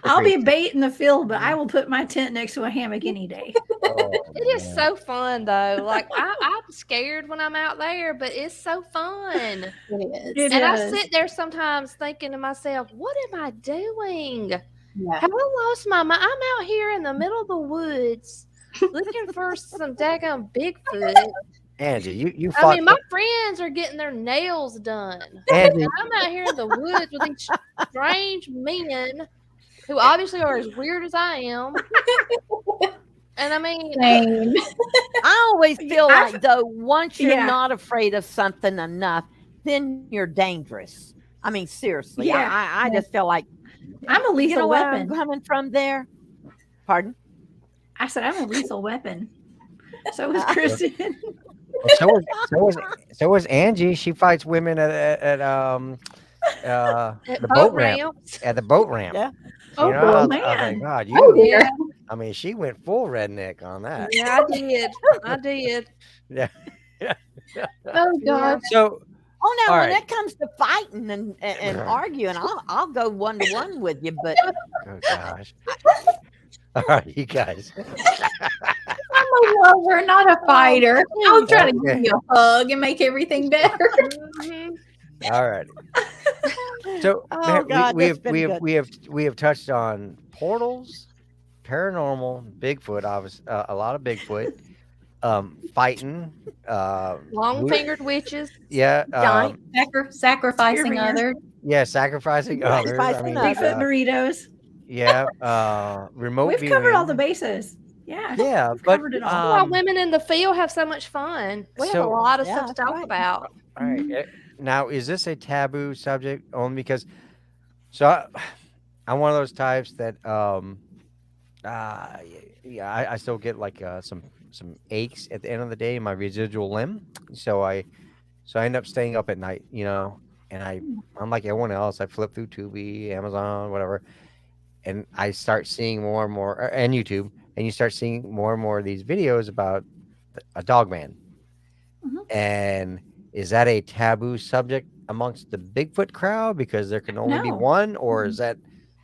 I'll be bait in the field, but I will put my tent next to a hammock any day. It is so fun though. Like I'm scared when I'm out there, but it's so fun. It is. I sit there sometimes thinking to myself, what am I doing? Yeah. Have I lost my mind? I'm out here in the middle of the woods looking for some daggone Bigfoot. Angie, you I mean, my friends are getting their nails done. Angie. I'm out here in the woods with these strange men who obviously are as weird as I am. And I mean, I always feel like, though, once you're not afraid of something enough, then you're dangerous. I mean, seriously. Yeah. I just feel like I'm a lethal weapon. Where I'm coming from there. Pardon? I said I'm a lethal weapon. So was Kristen. So was Angie. She fights women at the boat ramp. At the boat ramp. Yeah. Oh, man. I was like, God, I mean, she went full redneck on that. Yeah, I did. Yeah. Oh God. So. Oh, now when it comes to fighting and arguing, I'll go 1-to-1 with you. But oh gosh. All right, you guys. I'm a lover, not a fighter. I'll try to give you a hug and make everything better. All right. So we have touched on portals, paranormal, Bigfoot, obviously, a lot of Bigfoot, fighting, long-fingered witches. Yeah. Sacrificing others. Yeah, sacrificing others. Bigfoot burritos. Yeah. Remote. We've covered all the bases. Yeah. Yeah, we've covered it all. Why women in the field have so much fun. We have a lot of stuff to talk about. All right. Now, is this a taboo subject? Only because, I'm one of those types that, I still get like some aches at the end of the day in my residual limb. So I end up staying up at night, and I'm like everyone else. I flip through Tubi, Amazon, whatever, and I start seeing more and more, and YouTube, and you start seeing more and more of these videos about a Dogman. And is that a taboo subject amongst the Bigfoot crowd because there can only be one, or is that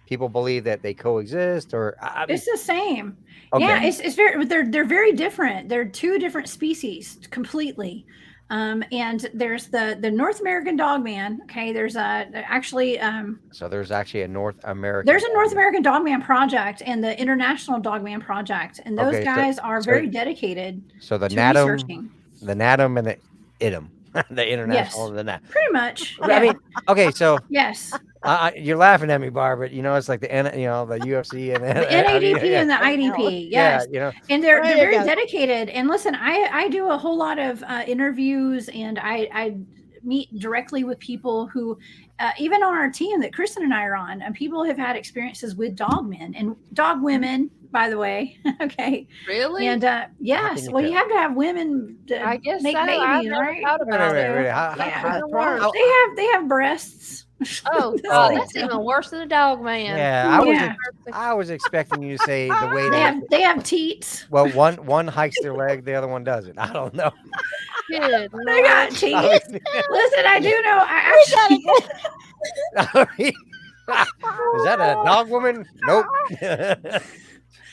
people believe that they coexist, or it's the same? Okay. Yeah, it's very they're very different. They're two different species completely. And there's the North American Dogman. Okay, there's so there's actually a North American. There's a North American Dogman project and the International Dogman project, and those guys are very dedicated. So the to NATM, researching. The NATM and the ITM. The international and the pretty much. I mean, okay, so yes, you're laughing at me, Barbara. It's like the UFC and the NADP and the IDP. Yes, and they're very dedicated. And listen, I do a whole lot of interviews, and I meet directly with people who, even on our team that Kristen and I are on, and people have had experiences with dogmen and dog women. By the way, okay. Really? And yes, well, you have to have women to I guess make so. babies, right? They have breasts. Oh, that's even worse than a dog man. Yeah, I was expecting you to say the way they have teats. Well, one hikes their leg, the other one doesn't. I don't know. Good. They got teats. Listen, I do know. I actually. Is that a dog woman? Nope.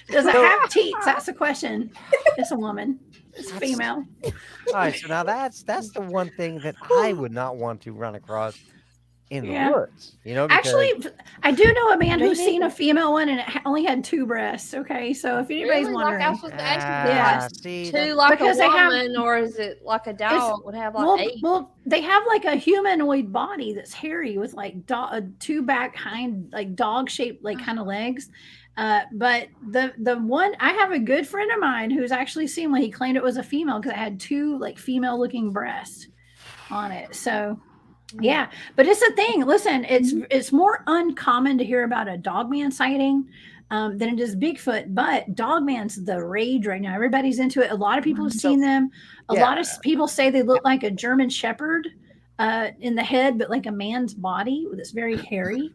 Does it have teats? That's the question. It's a woman. It's a female. All right, so now that's the one thing that I would not want to run across in the woods. Actually, I do know a man who's seen a female one and it only had 2 breasts. Okay, so if anybody's wondering, like I was supposed to ask you, two like because a woman, or is it like a dog would have like 8? Well, they have like a humanoid body that's hairy with like 2 back hind like dog shaped like kind of legs. But the one, I have a good friend of mine who's actually seen one. He claimed it was a female because it had 2 like female looking breasts on it. So yeah, but it's a thing. Listen, it's more uncommon to hear about a Dogman sighting than it is Bigfoot, but Dogman's the rage right now. Everybody's into it. A lot of people have seen them. A lot of people say they look like a German Shepherd in the head, but like a man's body that's very hairy.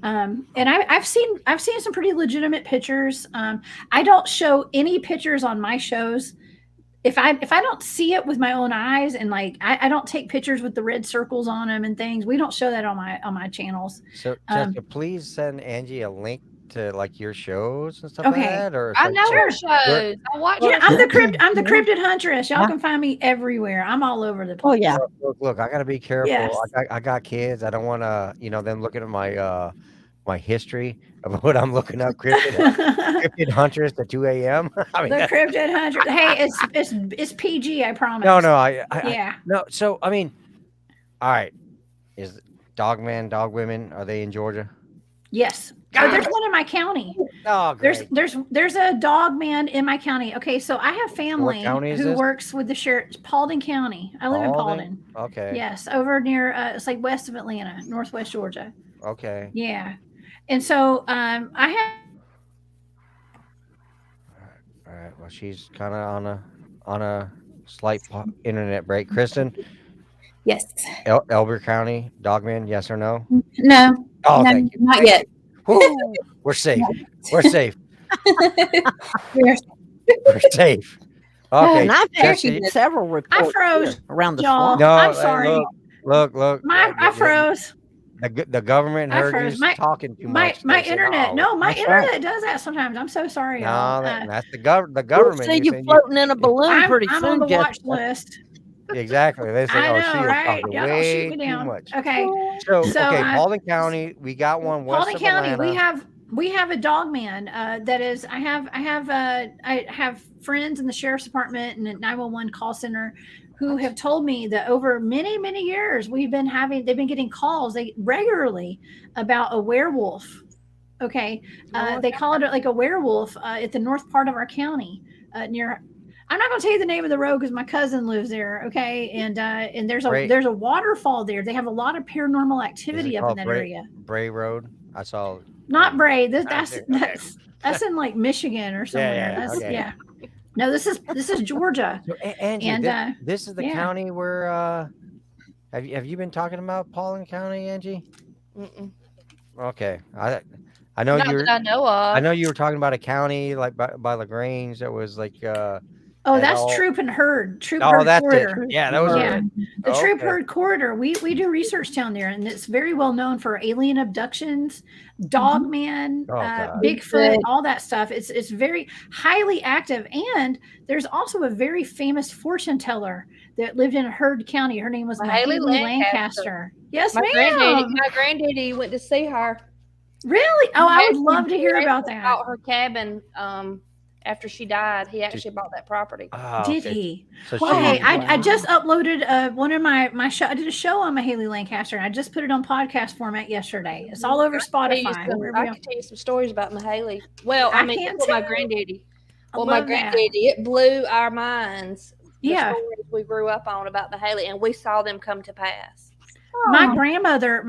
And I've seen some pretty legitimate pictures. I don't show any pictures on my shows. If I don't see it with my own eyes, and like I don't take pictures with the red circles on them and things. We don't show that on my channels. So Jessica, please send Angie a link to like your shows and stuff like that. Or I know her shows. I watch. Yeah, I'm the cryptid huntress. Y'all can find me everywhere. I'm all over the place. Oh yeah. Look, I gotta be careful. Yes. I got kids. I don't want to, them looking at my my history of what I'm looking up. Cryptid huntress at 2 a.m. I mean, the cryptid huntress. Hey, it's PG. I promise. No, no, So I mean, all right. Is Dogman, Dogwomen, are they in Georgia? Yes. Oh, there's one in my county. Oh, great. There's a Dogman in my county. Okay, so I have family who works with the sheriff, Paulding County. I live in Paulding. Okay. Yes, over near it's like west of Atlanta, northwest Georgia. Okay. Yeah, and so I have. All right. Well, she's kind of on a slight internet break. Kristen. Yes. Elbert County, Dogman, yes or no? No. Oh, no, thank you. not yet. Woo, we're safe. We're safe. We're safe. Okay. And I've actually several reports I froze around the y'all. swamp. No, I'm sorry. Look. I froze. The government heard you talking too much. My internet. My internet does that sometimes. I'm so sorry, y'all. No, that's the government. We'll see you floating in a balloon pretty I'm soon. on the Jessica. watch list. Exactly. They say, I know, she was right? talking Y'all don't shoot way me down. too much. Okay. So Paulding County, we got one west Paulding of County, Atlanta. we have a Dogman. That is, I have friends in the sheriff's department and the 911 call center who have told me that over many, many years they've been getting calls regularly about a werewolf. Okay. They call it like a werewolf at the north part of our county near. I'm not going to tell you the name of the road because my cousin lives there. Okay, and there's a waterfall there. They have a lot of paranormal activity up in that area. Bray Road. I saw. Not Bray. That's in like Michigan or somewhere. Yeah. No, this is Georgia. So, Angie, this is the county where. Have you been talking about Paulding County, Angie? Mm-mm. Okay, I know Not that I know of. I know you were talking about a county like by LaGrange that was like. That's Troop and Herd. That's Corridor. it. Yeah, that was it. The Troop Herd Corridor. We do research down there, and it's very well known for alien abductions, Dogman, Bigfoot, all that stuff. It's very highly active, and there's also a very famous fortune teller that lived in Herd County. Her name was Haley Lancaster. Yes, ma'am. My granddaddy went to see her. Really? Oh, I would love to hear about that. About her cabin. After she died, he actually bought that property. Oh, did he? So I just uploaded one of my show. I did a show on Haley Lancaster, and I just put it on podcast format yesterday. It's all over Spotify. I can tell you some stories about Mahaley. Well, I mean, my granddaddy. Well, my granddaddy, it blew our minds. The stories we grew up on about Mahaley, and we saw them come to pass. My grandmother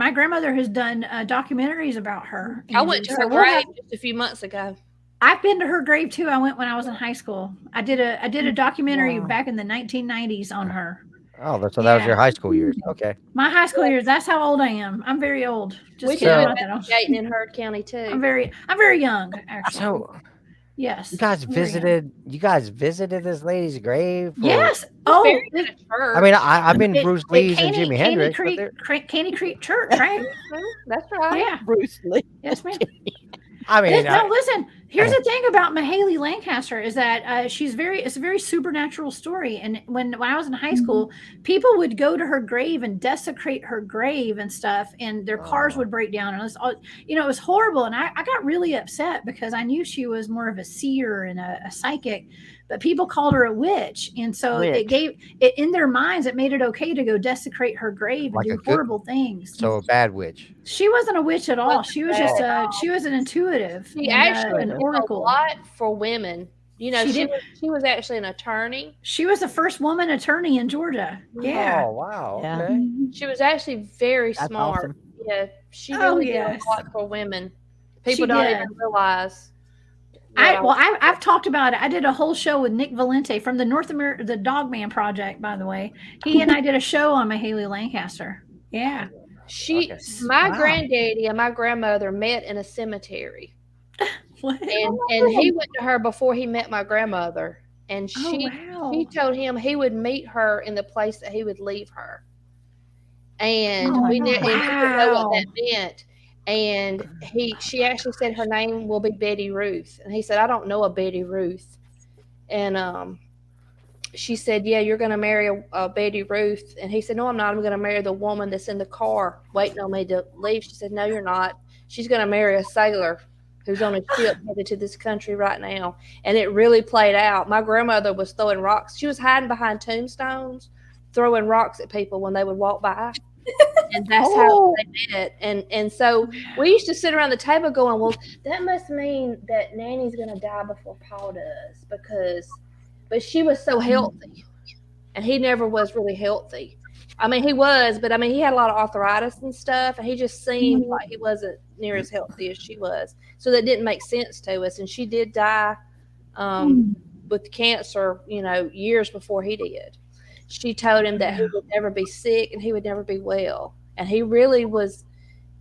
has done documentaries about her. I went to her grave just a few months ago. I've been to her grave too. I went when I was in high school. I did a documentary back in the 1990s on her. Oh, so that was your high school years. Okay. My high school years. That's how old I am. I'm very old. We can do in Herd County too. I'm very young actually. So, yes. You guys visited this lady's grave? Yes. I mean, I've been Bruce Lee's and Jimi Hendrix. Caney Creek Church, right? That's right. Yeah. Bruce Lee. Yes, ma'am. I mean, listen. Here's the thing about Mahaley Lancaster is that it's a very supernatural story. And when I was in high school, people would go to her grave and desecrate her grave and stuff, and their cars would break down, and it was horrible. And I got really upset because I knew she was more of a seer and a psychic, but people called her a witch, and so it gave it in their minds. It made it okay to go desecrate her grave and do horrible things. So a bad witch. She wasn't a witch at all. She was just she was an intuitive. She actually an oracle. A lot for women. You know, she was actually an attorney. She was the first woman attorney in Georgia. Yeah. Oh wow. Yeah. Okay. She was actually very smart. Awesome. Yeah. She really did a lot for women. People don't even realize. I've talked about it. I did a whole show with Nick Valente from the Dogman Project, by the way. He and I did a show on Mahaley Lancaster. Yeah. My granddaddy and my grandmother met in a cemetery. What? And he went to her before he met my grandmother. And she told him he would meet her in the place that he would leave her. And and he didn't know what that meant. And she actually said her name will be Betty Ruth. And he said, I don't know a Betty Ruth. And she said, yeah, you're going to marry a Betty Ruth. And he said, no, I'm not. I'm going to marry the woman that's in the car waiting on me to leave. She said, no, you're not. She's going to marry a sailor who's on a ship headed to this country right now. And it really played out. My grandmother was throwing rocks. She was hiding behind tombstones, throwing rocks at people when they would walk by. And that's how they met. And so we used to sit around the table going, well, that must mean that Nanny's going to die before Paul does but she was so healthy, and he never was really healthy. I mean, he was, but I mean, he had a lot of arthritis and stuff, and he just seemed like he wasn't near as healthy as she was. So that didn't make sense to us. And she did die with cancer, years before he did. She told him that he would never be sick and he would never be well. And he really was.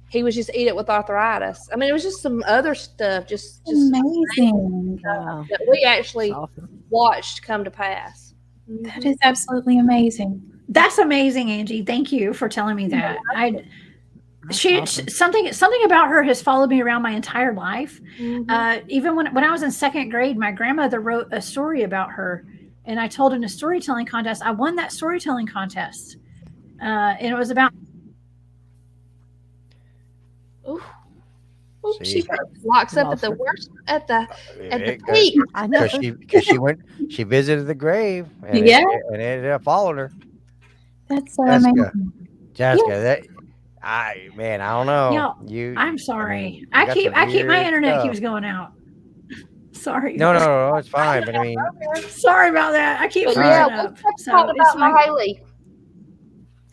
He was just eating it with arthritis. I mean, it was just some other stuff, just amazing that we actually watched come to pass. That is absolutely amazing. That's amazing, Angie. Thank you for telling me that. Something about her has followed me around my entire life. Even when I was in second grade, my grandmother wrote a story about her, and I told in a storytelling contest. I won that storytelling contest, and it was about. She locks up at the worst at the peak. I know because she visited the grave and it ended up following her. That's so amazing. Jessica, I don't know. I'm sorry. I keep my internet keeps going out. Sorry. No, it's fine. But I mean, sorry about that. I keep up. So it's Mahaley.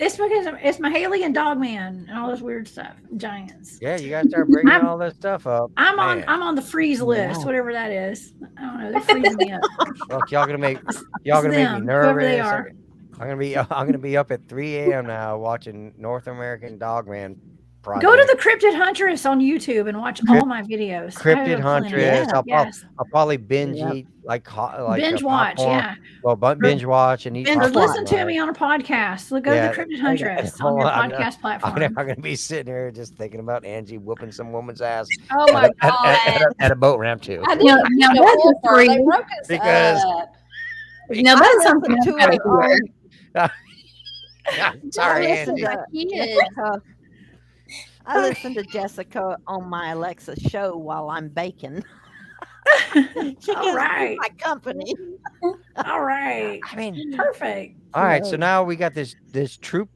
It's because it's Mahaley and Dogman and all this weird stuff. Giants. Yeah, you gotta start bringing all this stuff up. I'm on the freeze list, whatever that is. I don't know. They're freezing me up. Look, y'all gonna make me nervous. They are. I'm gonna be up at 3 a.m. now watching North American Dogman. Project. Go to the Cryptid Huntress on YouTube and watch all my videos. Cryptid Huntress. I'll probably binge eat like binge watch. Yeah. Well, binge watch and eat. And listen to me on a podcast. Go to the Cryptid Huntress on your podcast platform. I'm gonna be sitting here just thinking about Angie whooping some woman's ass. Oh my god! At a boat ramp too. Now that's a free because now that's something to sorry, Angie. I listen to Jessica on my Alexa show while I'm baking. She gives me my company. All right. I mean, perfect. All right. So now we got this troop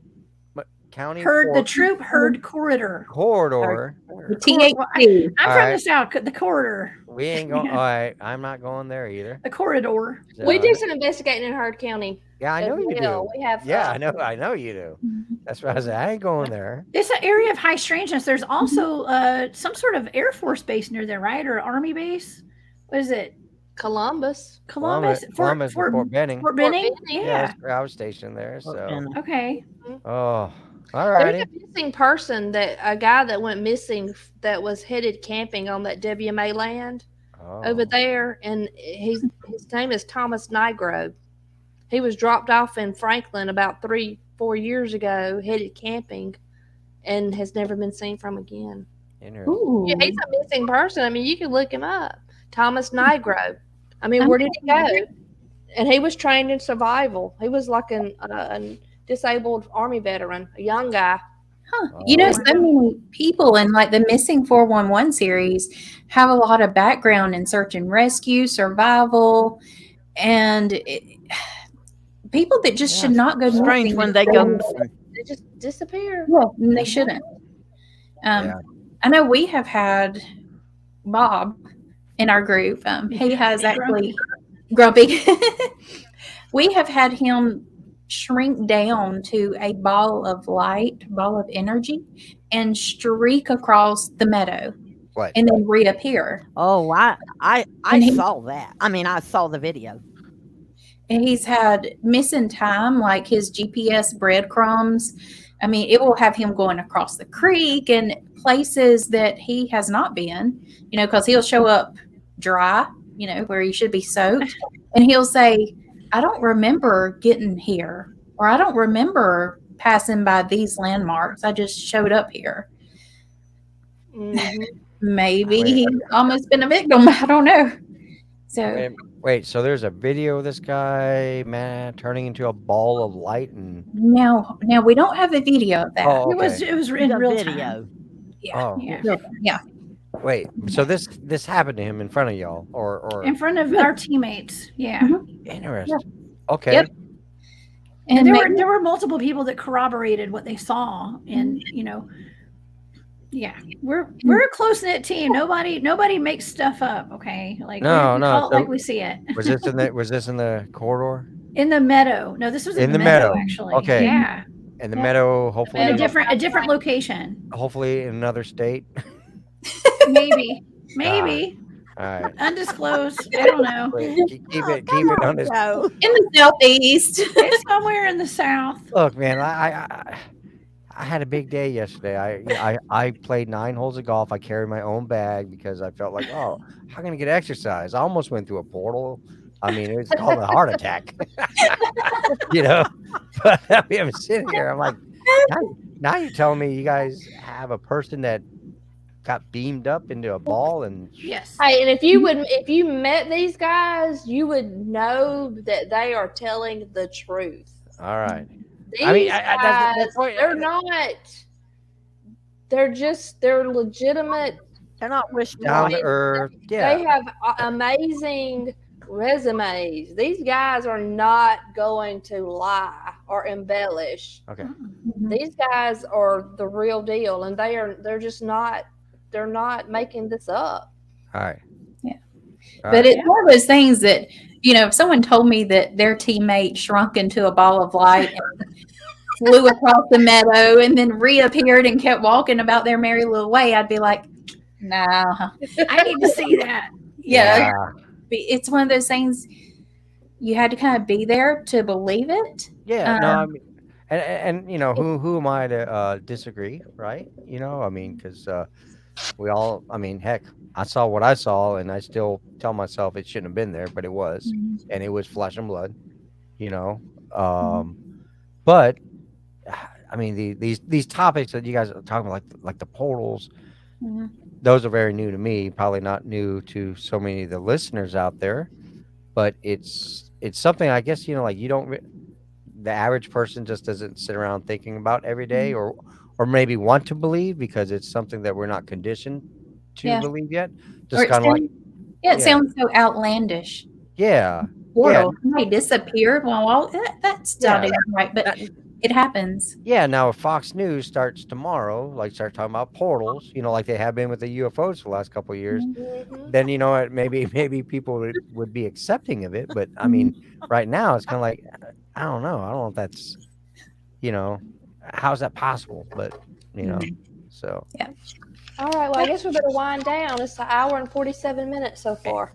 county the troop herd corridor. The THC. I'm from the south. The corridor. We ain't going. All right. I'm not going there either. The corridor. So, we do some investigating in Hard County. Yeah, I know you do. We have. Yeah, I know you do. That's what I said. I ain't going there. It's an area of high strangeness. There's also some sort of Air Force base near there, right? Or Army base. What is it? Columbus. Fort Benning. Fort Benning. Yeah. I was stationed there. So okay. Oh, all right. There's a missing person a guy that went missing that was headed camping on that WMA land over there, and his name is Thomas Nigro. He was dropped off in Franklin about 3-4 years ago, headed camping, and has never been seen from again. Interesting. Yeah, he's a missing person. I mean, you can look him up. Thomas Nigro. I mean, where did he go? And he was trained in survival. He was like a disabled Army veteran, a young guy. Huh. So many people in like the Missing 411 series have a lot of background in search and rescue, survival, and people that just should not go strange when they go missing. They just disappear. Well, they shouldn't. I know we have had Bob in our group. He has actually grumpy. We have had him shrink down to a ball of light, ball of energy, and streak across the meadow. What? And then reappear. Oh, I saw that. I mean, I saw the video. He's had missing time, like his GPS breadcrumbs. I mean, it will have him going across the creek and places that he has not been, because he'll show up dry, where he should be soaked. And he'll say, I don't remember getting here, or I don't remember passing by these landmarks. I just showed up here. Mhm. Maybe he's almost been a victim. I don't know. So Wait, so there's a video of this guy, man, turning into a ball of light and now we don't have a video of that. Oh, It was in The real video. time. Yeah. Oh. Yeah. Wait, so this happened to him in front of y'all or In front of our teammates. Yeah. interesting. Okay. Yep. And And there were multiple people that corroborated what they saw. And, yeah, we're a close knit team. Nobody makes stuff up. Okay. Like, No, we no, call it so- like we see it. Was this in the corridor? In the meadow. No, this was in the meadow, actually. Okay. Yeah. In the meadow, hopefully In a different location. hopefully in another state. Maybe. All right. Undisclosed. I don't know. Wait, keep it on this. No. in the southeast. It's somewhere in the south. Look, man, I had a big day yesterday. I played 9 holes of golf. I carried my own bag because I felt like, how can I get exercise? I almost went through a portal. I mean, it was called a heart attack. But I'm sitting here. I'm like, now you're telling me you guys have a person that got beamed up into a ball and Yes. Hey, and if you met these guys, you would know that they are telling the truth. all right. These I mean, guys, that's what- they're not. They're legitimate. They're not wishing Down away. to earth. Yeah. They have amazing resumes. These guys are not going to lie or embellish. Okay. These guys are the real deal, and they're just not. They're not making this up. All right. Yeah. All But right. it's one of those things that, if someone told me that their teammate shrunk into a ball of light and flew across the meadow and then reappeared and kept walking about their merry little way, I'd be like, nah. I need to see that. Yeah. It's one of those things you had to kind of be there to believe it. Yeah, no, I mean, and who am I to disagree, right? I mean, because we all, I mean, heck, I saw what I saw, and I still tell myself it shouldn't have been there, but it was, and it was flesh and blood, But I mean, these topics that you guys are talking about, like the portals, those are very new to me. Probably not new to so many of the listeners out there, but it's something I guess like you don't. The average person just doesn't sit around thinking about every day, or maybe want to believe because it's something that we're not conditioned to believe yet. Just kind of like, it sounds so outlandish. Yeah. Portal, somebody disappeared. Well, that's not even right, but it happens. Yeah. Now, if Fox News starts tomorrow, start talking about portals, like they have been with the UFOs for the last couple of years, then what? Maybe people would be accepting of it. But I mean, right now it's kind of like, I don't know. I don't know if that's, how's that possible? But so yeah. All right. Well, I guess we better wind down. It's an hour and 47 minutes so far.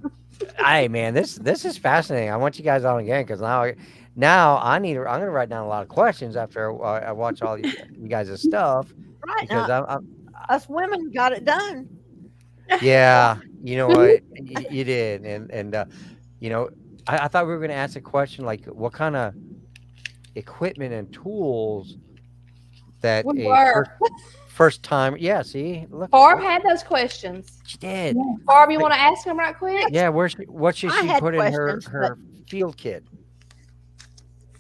Hey man, this is fascinating. I want you guys on again because now I'm gonna write down a lot of questions after I watch all you guys' stuff. Right. Because Us women got it done. Yeah, you know what you did, and I thought we were gonna ask a question like what kind of equipment and tools that first time. Yeah, see, look, Barb had those questions. She did. Yeah. Barb, you want to ask them right quick? Yeah, what should she put in her field kit?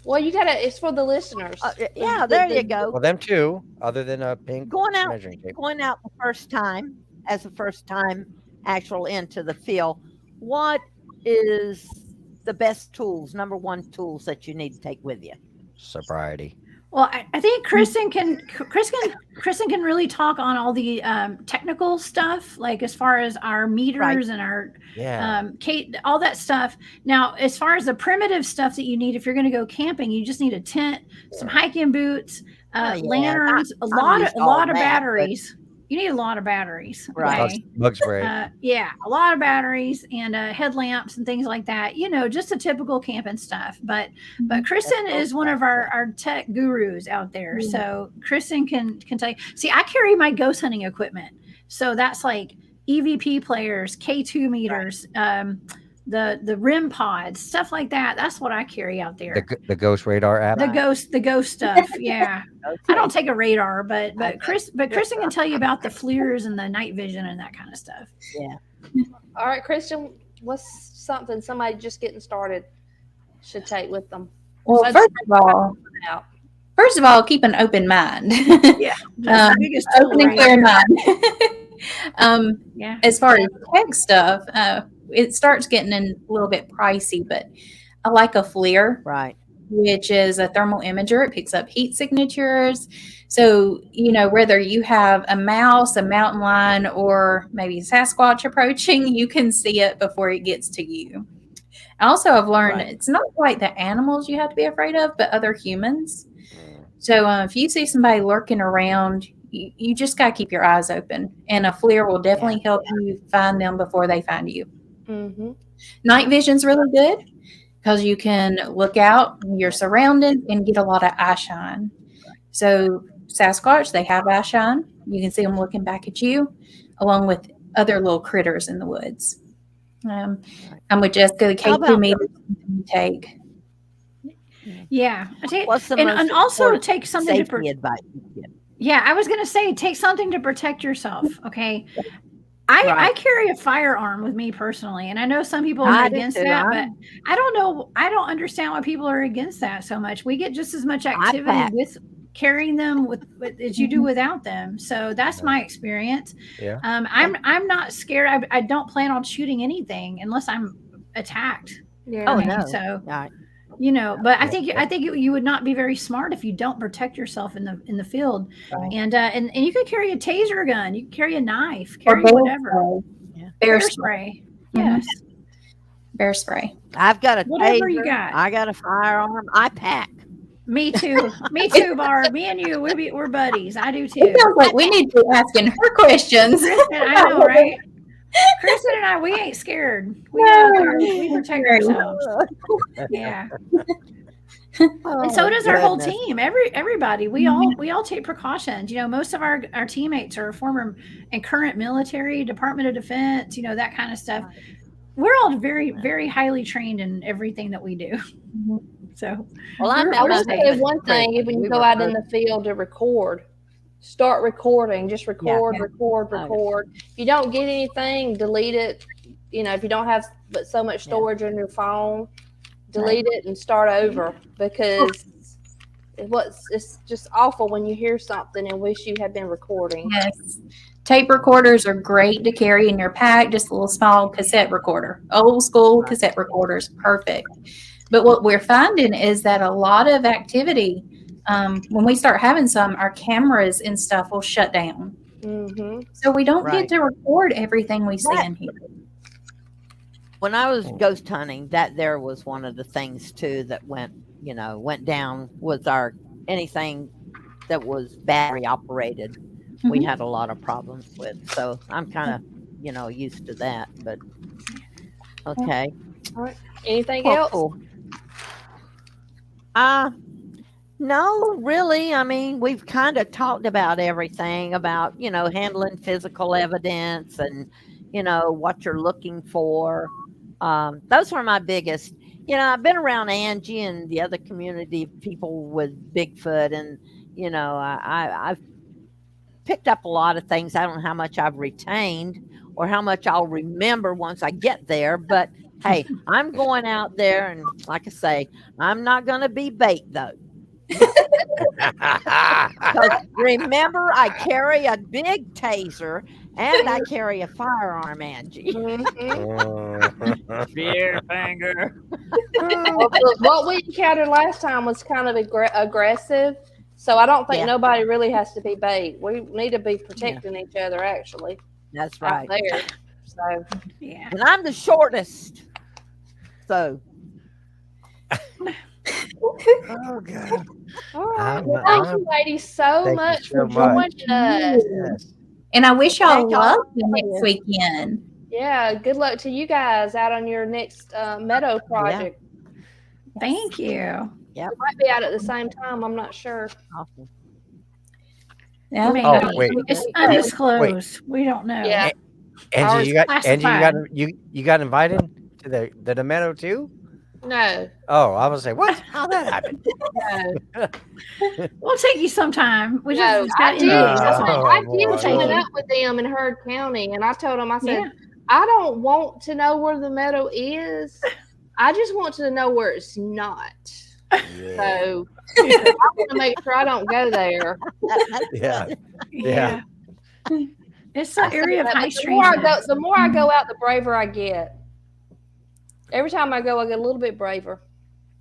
Well, it's for the listeners. Yeah, there you go. Well, them too, other than a pink measuring tape. Going out the first time as a first time actual into the field, what is the best tools, number one tools that you need to take with you? Sobriety. Well, I think Kristen can really talk on all the technical stuff, like as far as our meters and our all that stuff. Now, as far as the primitive stuff that you need, if you're going to go camping, you just need a tent, some hiking boots, lanterns, a lot of batteries. you need a lot of batteries. Right. Okay? Bug spray. Yeah, a lot of batteries and headlamps and things like that. Just the typical camping stuff. But Kristen is one of our tech gurus out there. So Kristen can tell you. See, I carry my ghost hunting equipment. So that's like EVP players, K2 meters, the RIM pods, stuff like that. That's what I carry out there. The ghost radar app. The ghost stuff. Yeah. I don't take a radar, but Kristen can tell you about the FLIRs and the night vision and that kind of stuff. Yeah. All right, Kristen, what's something somebody just getting started should take with them? Well, first of all, keep an open mind. Yeah. Open and clear mind. Yeah. As far as tech stuff, it starts getting a little bit pricey, but I like a FLIR. Right. Which is a thermal imager. It picks up heat signatures. So, whether you have a mouse, a mountain lion, or maybe Sasquatch approaching, you can see it before it gets to you. Also, I've learned it's not quite the animals you have to be afraid of, but other humans. So if you see somebody lurking around, you just got to keep your eyes open. And a FLIR will definitely help you find them before they find you. Mm-hmm. Night vision's really good, because you can look out your surroundings and get a lot of eye shine. So Sasquatch, they have eye shine. You can see them looking back at you, along with other little critters in the woods. I'm with Jessica. The K2 meters you take. Yeah. What's the and also take something safety advice you give? Yeah, I was going to say, take something to protect yourself. Okay. I carry a firearm with me personally, and I know some people are against that, but I don't know. I don't understand why people are against that so much. We get just as much activity with carrying them with as you do without them. So that's my experience. Yeah. I'm not scared. I don't plan on shooting anything unless I'm attacked. Yeah. Oh no. So but I think you would not be very smart if you don't protect yourself in the field. Right. And you could carry a taser gun, you could carry a knife, carry whatever. Bear spray. Yes. Bear spray. I've got a whatever taser, you got. I got a firearm. I pack. Me too. Me too, Barb. Me and you, we're buddies. I do too. It sounds like we need to be asking her questions. I know, right? Kristen and I, we ain't scared. We go out there, we protect ourselves. Yeah. And so does our whole team. Everybody. We all take precautions. Most of our teammates are former and current military, Department of Defense, that kind of stuff. We're all very, very highly trained in everything that we do. So I'll just say one thing: if you go out in the field to record, start recording. Just record. If you don't get anything, delete it. If you don't have but so much storage on your phone, delete it and start over, because it's just awful when you hear something and wish you had been recording. Yes. Tape recorders are great to carry in your pack, just a little small cassette recorder. Old school cassette recorders, perfect. But what we're finding is that a lot of activity, when we start having some, our cameras and stuff will shut down. Mm-hmm. So we don't get to record everything we see in here. When I was ghost hunting, that there was one of the things too that went down was anything that was battery operated. Mm-hmm. We had a lot of problems with. So I'm kind of, used to that, but okay. All right. Anything else? Cool. No, really. I mean, we've kind of talked about everything about, handling physical evidence and, what you're looking for. Those were my biggest, I've been around Angie and the other community of people with Bigfoot, and, I've picked up a lot of things. I don't know how much I've retained or how much I'll remember once I get there, but hey, I'm going out there, and like I say, I'm not going to be bait though. Remember, I carry a big taser and I carry a firearm, Angie. Fear finger. What we encountered last time was kind of aggressive, so I don't think nobody really has to be bait. We need to be protecting each other, actually. That's right. Out there. So and I'm the shortest. So. Oh God! All right. Well, thank you, ladies, so much for joining us. Yes. And I wish y'all Thank y'all. luck the next weekend. Yeah, good luck to you guys out on your next meadow project. Thank you. Yep. We might be out at the same time. I'm not sure. Awesome. Yeah. wait. It's undisclosed. We don't know. Yeah. Angie, you got classified. you got invited to the meadow too? No. Oh, I was say what? How that happened? No. We'll take you sometime. We No, just I got did. I boy. did sign up with them in Heard County, and I told them, I said, Yeah. I don't want to know where the meadow is. I just want to know where it's not. Yeah. So I want to make sure I don't go there. Yeah. It's an area of high The more I go out, the braver I get. Every time I go, I get a little bit braver.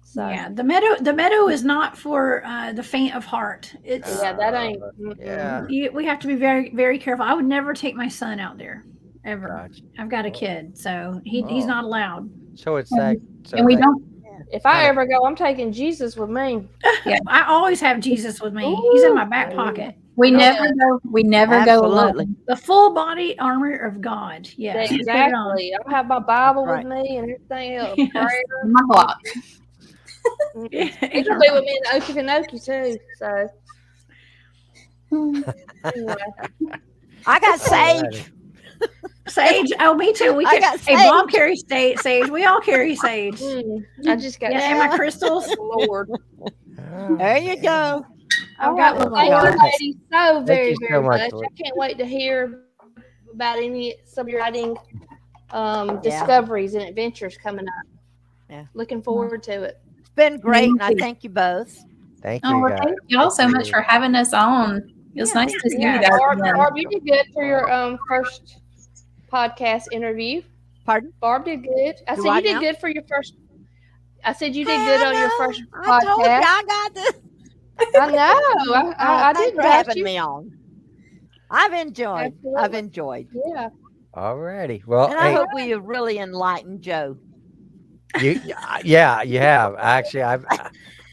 So yeah, the meadow is not for the faint of heart. It's that ain't. Yeah. we have to be very, very careful. I would never take my son out there ever. Gotcha. I've got a kid, so he's not allowed. So it's that. So And we don't. If I ever go, I'm taking Jesus with me. Yeah, I always have Jesus with me. He's in my back pocket. We never go. We never go Absolutely. alone. The full body armor of God. Yes, put it on. Exactly. I have my Bible That's with me and everything else. Yes. Prayer. My block. Yeah. He can be with me in Okefenokee too. So anyway. I got sage. Sage. Oh, me too. We I can. got Hey, sage. Bob carries sage. We all carry sage. I just got Yeah, and my crystals. Lord. There you go. I've got Well, one. thank God. you, ladies, so very, you so very much, much. Lord. I can't wait to hear about some of your writing discoveries and adventures coming up. Yeah. Looking forward to it. It's been great, and I thank you both. Thank you, Oh, well, guys. thank y'all so much for having us on. It was nice to see you guys again. Barb, you did good for your first podcast interview. Pardon? Barb did good. I Do said I you did now? good for your first. I said you did good on your first I told you podcast. I got this. I know. I Thanks didn't for doubt having you. me on. I've enjoyed. Absolutely. I've enjoyed. Yeah. Alrighty. Well, And I hey, hope we have really enlightened Joe. you have. Actually,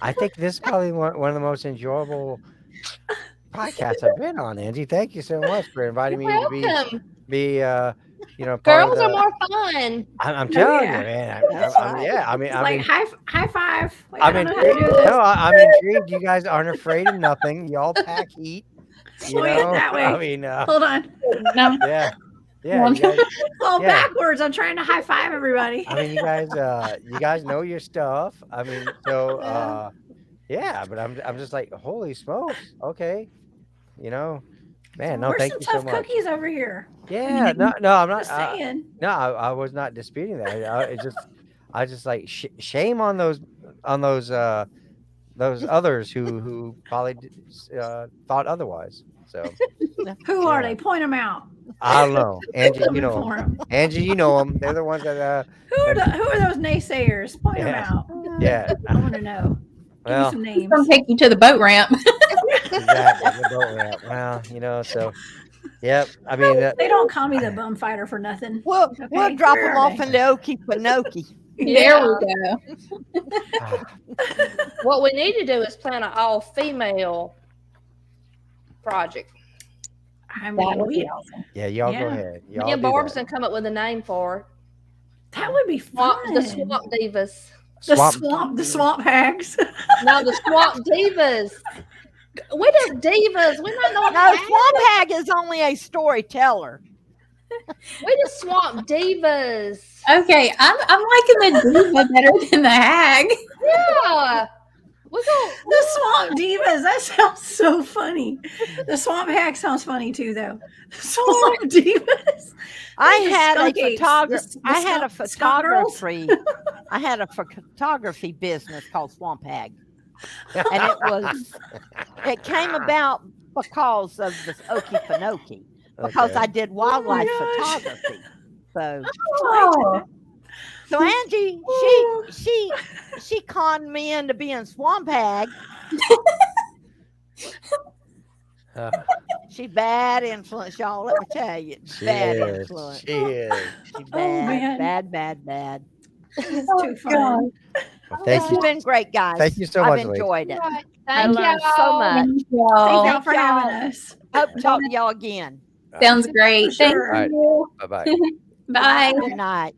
I think this is probably one of the most enjoyable podcasts I've been on, Angie. Thank you so much for inviting me to be part Girls of the, are more fun. I'm telling yeah. you, man. That's right. Yeah, I mean, Like high five. Wait, I'm I don't know how to do intrigued. this. No, I'm intrigued. You guys aren't afraid of nothing. Y'all pack heat. You Point it know, that way. I mean, Hold on. No. yeah. You guys, Oh, Yeah. backwards. I'm trying to high five everybody. I mean, you guys know your stuff. I mean, so yeah, but I'm just like, holy smokes, okay, man, no, Where's thank some you so tough much. cookies over here? Yeah, no, I'm not Just saying. no, I was not disputing that. I just like shame on those others who probably thought otherwise. So Who are they? Point them out. I don't know, Angie. Coming You know for them. 'em. Angie, you know them. They're the ones that. Who are those naysayers? Point them Yeah. out. Yeah. I want to know. Give me Well, some He's names. gonna take you to the boat ramp. exactly. The boat ramp. Well, so. Yep. I mean, They don't call me the bum fighter for nothing. We'll Okay, drop where them are off they? into Okefenokee. There we go. What we need to do is plan an all-female project. I That mean, would be awesome. yeah, y'all Yeah. go ahead. Y'all Me and do Barb's that. gonna come up with a name for it. that would be fun. The Swamp Divas. The swamp hags. No, the Swamp Divas. We the divas. We're not no No, hags. Swamp Hag is only a storyteller. We the Swamp Divas. Okay, I'm liking the diva better than the hag. Yeah. We're going The swamp divas. That sounds so funny. The swamp hag sounds funny too, though. The swamp divas. I The had skunk a apes. photography. The I had a skunk girls. photography. I had a photography business called Swamp Hag, and it came about because of the Okefenokee, because Okay. I did wildlife gosh. photography. So, Oh, so Angie, she conned me into being Swamp Hag. Uh, She's bad influence, y'all. Let me tell you, she bad is. influence. She is. She's Oh, man. bad. It's oh, too fun. God. Well, This thank has you. been great, guys. Thank you so I've much, ladies. enjoyed it. right. I Thank learned y'all. so much. Thank y'all. Thank y'all for y'all. having us. Hope to talk to y'all again. Sounds great. For Thank sure. you. Bye bye. Bye. Good night.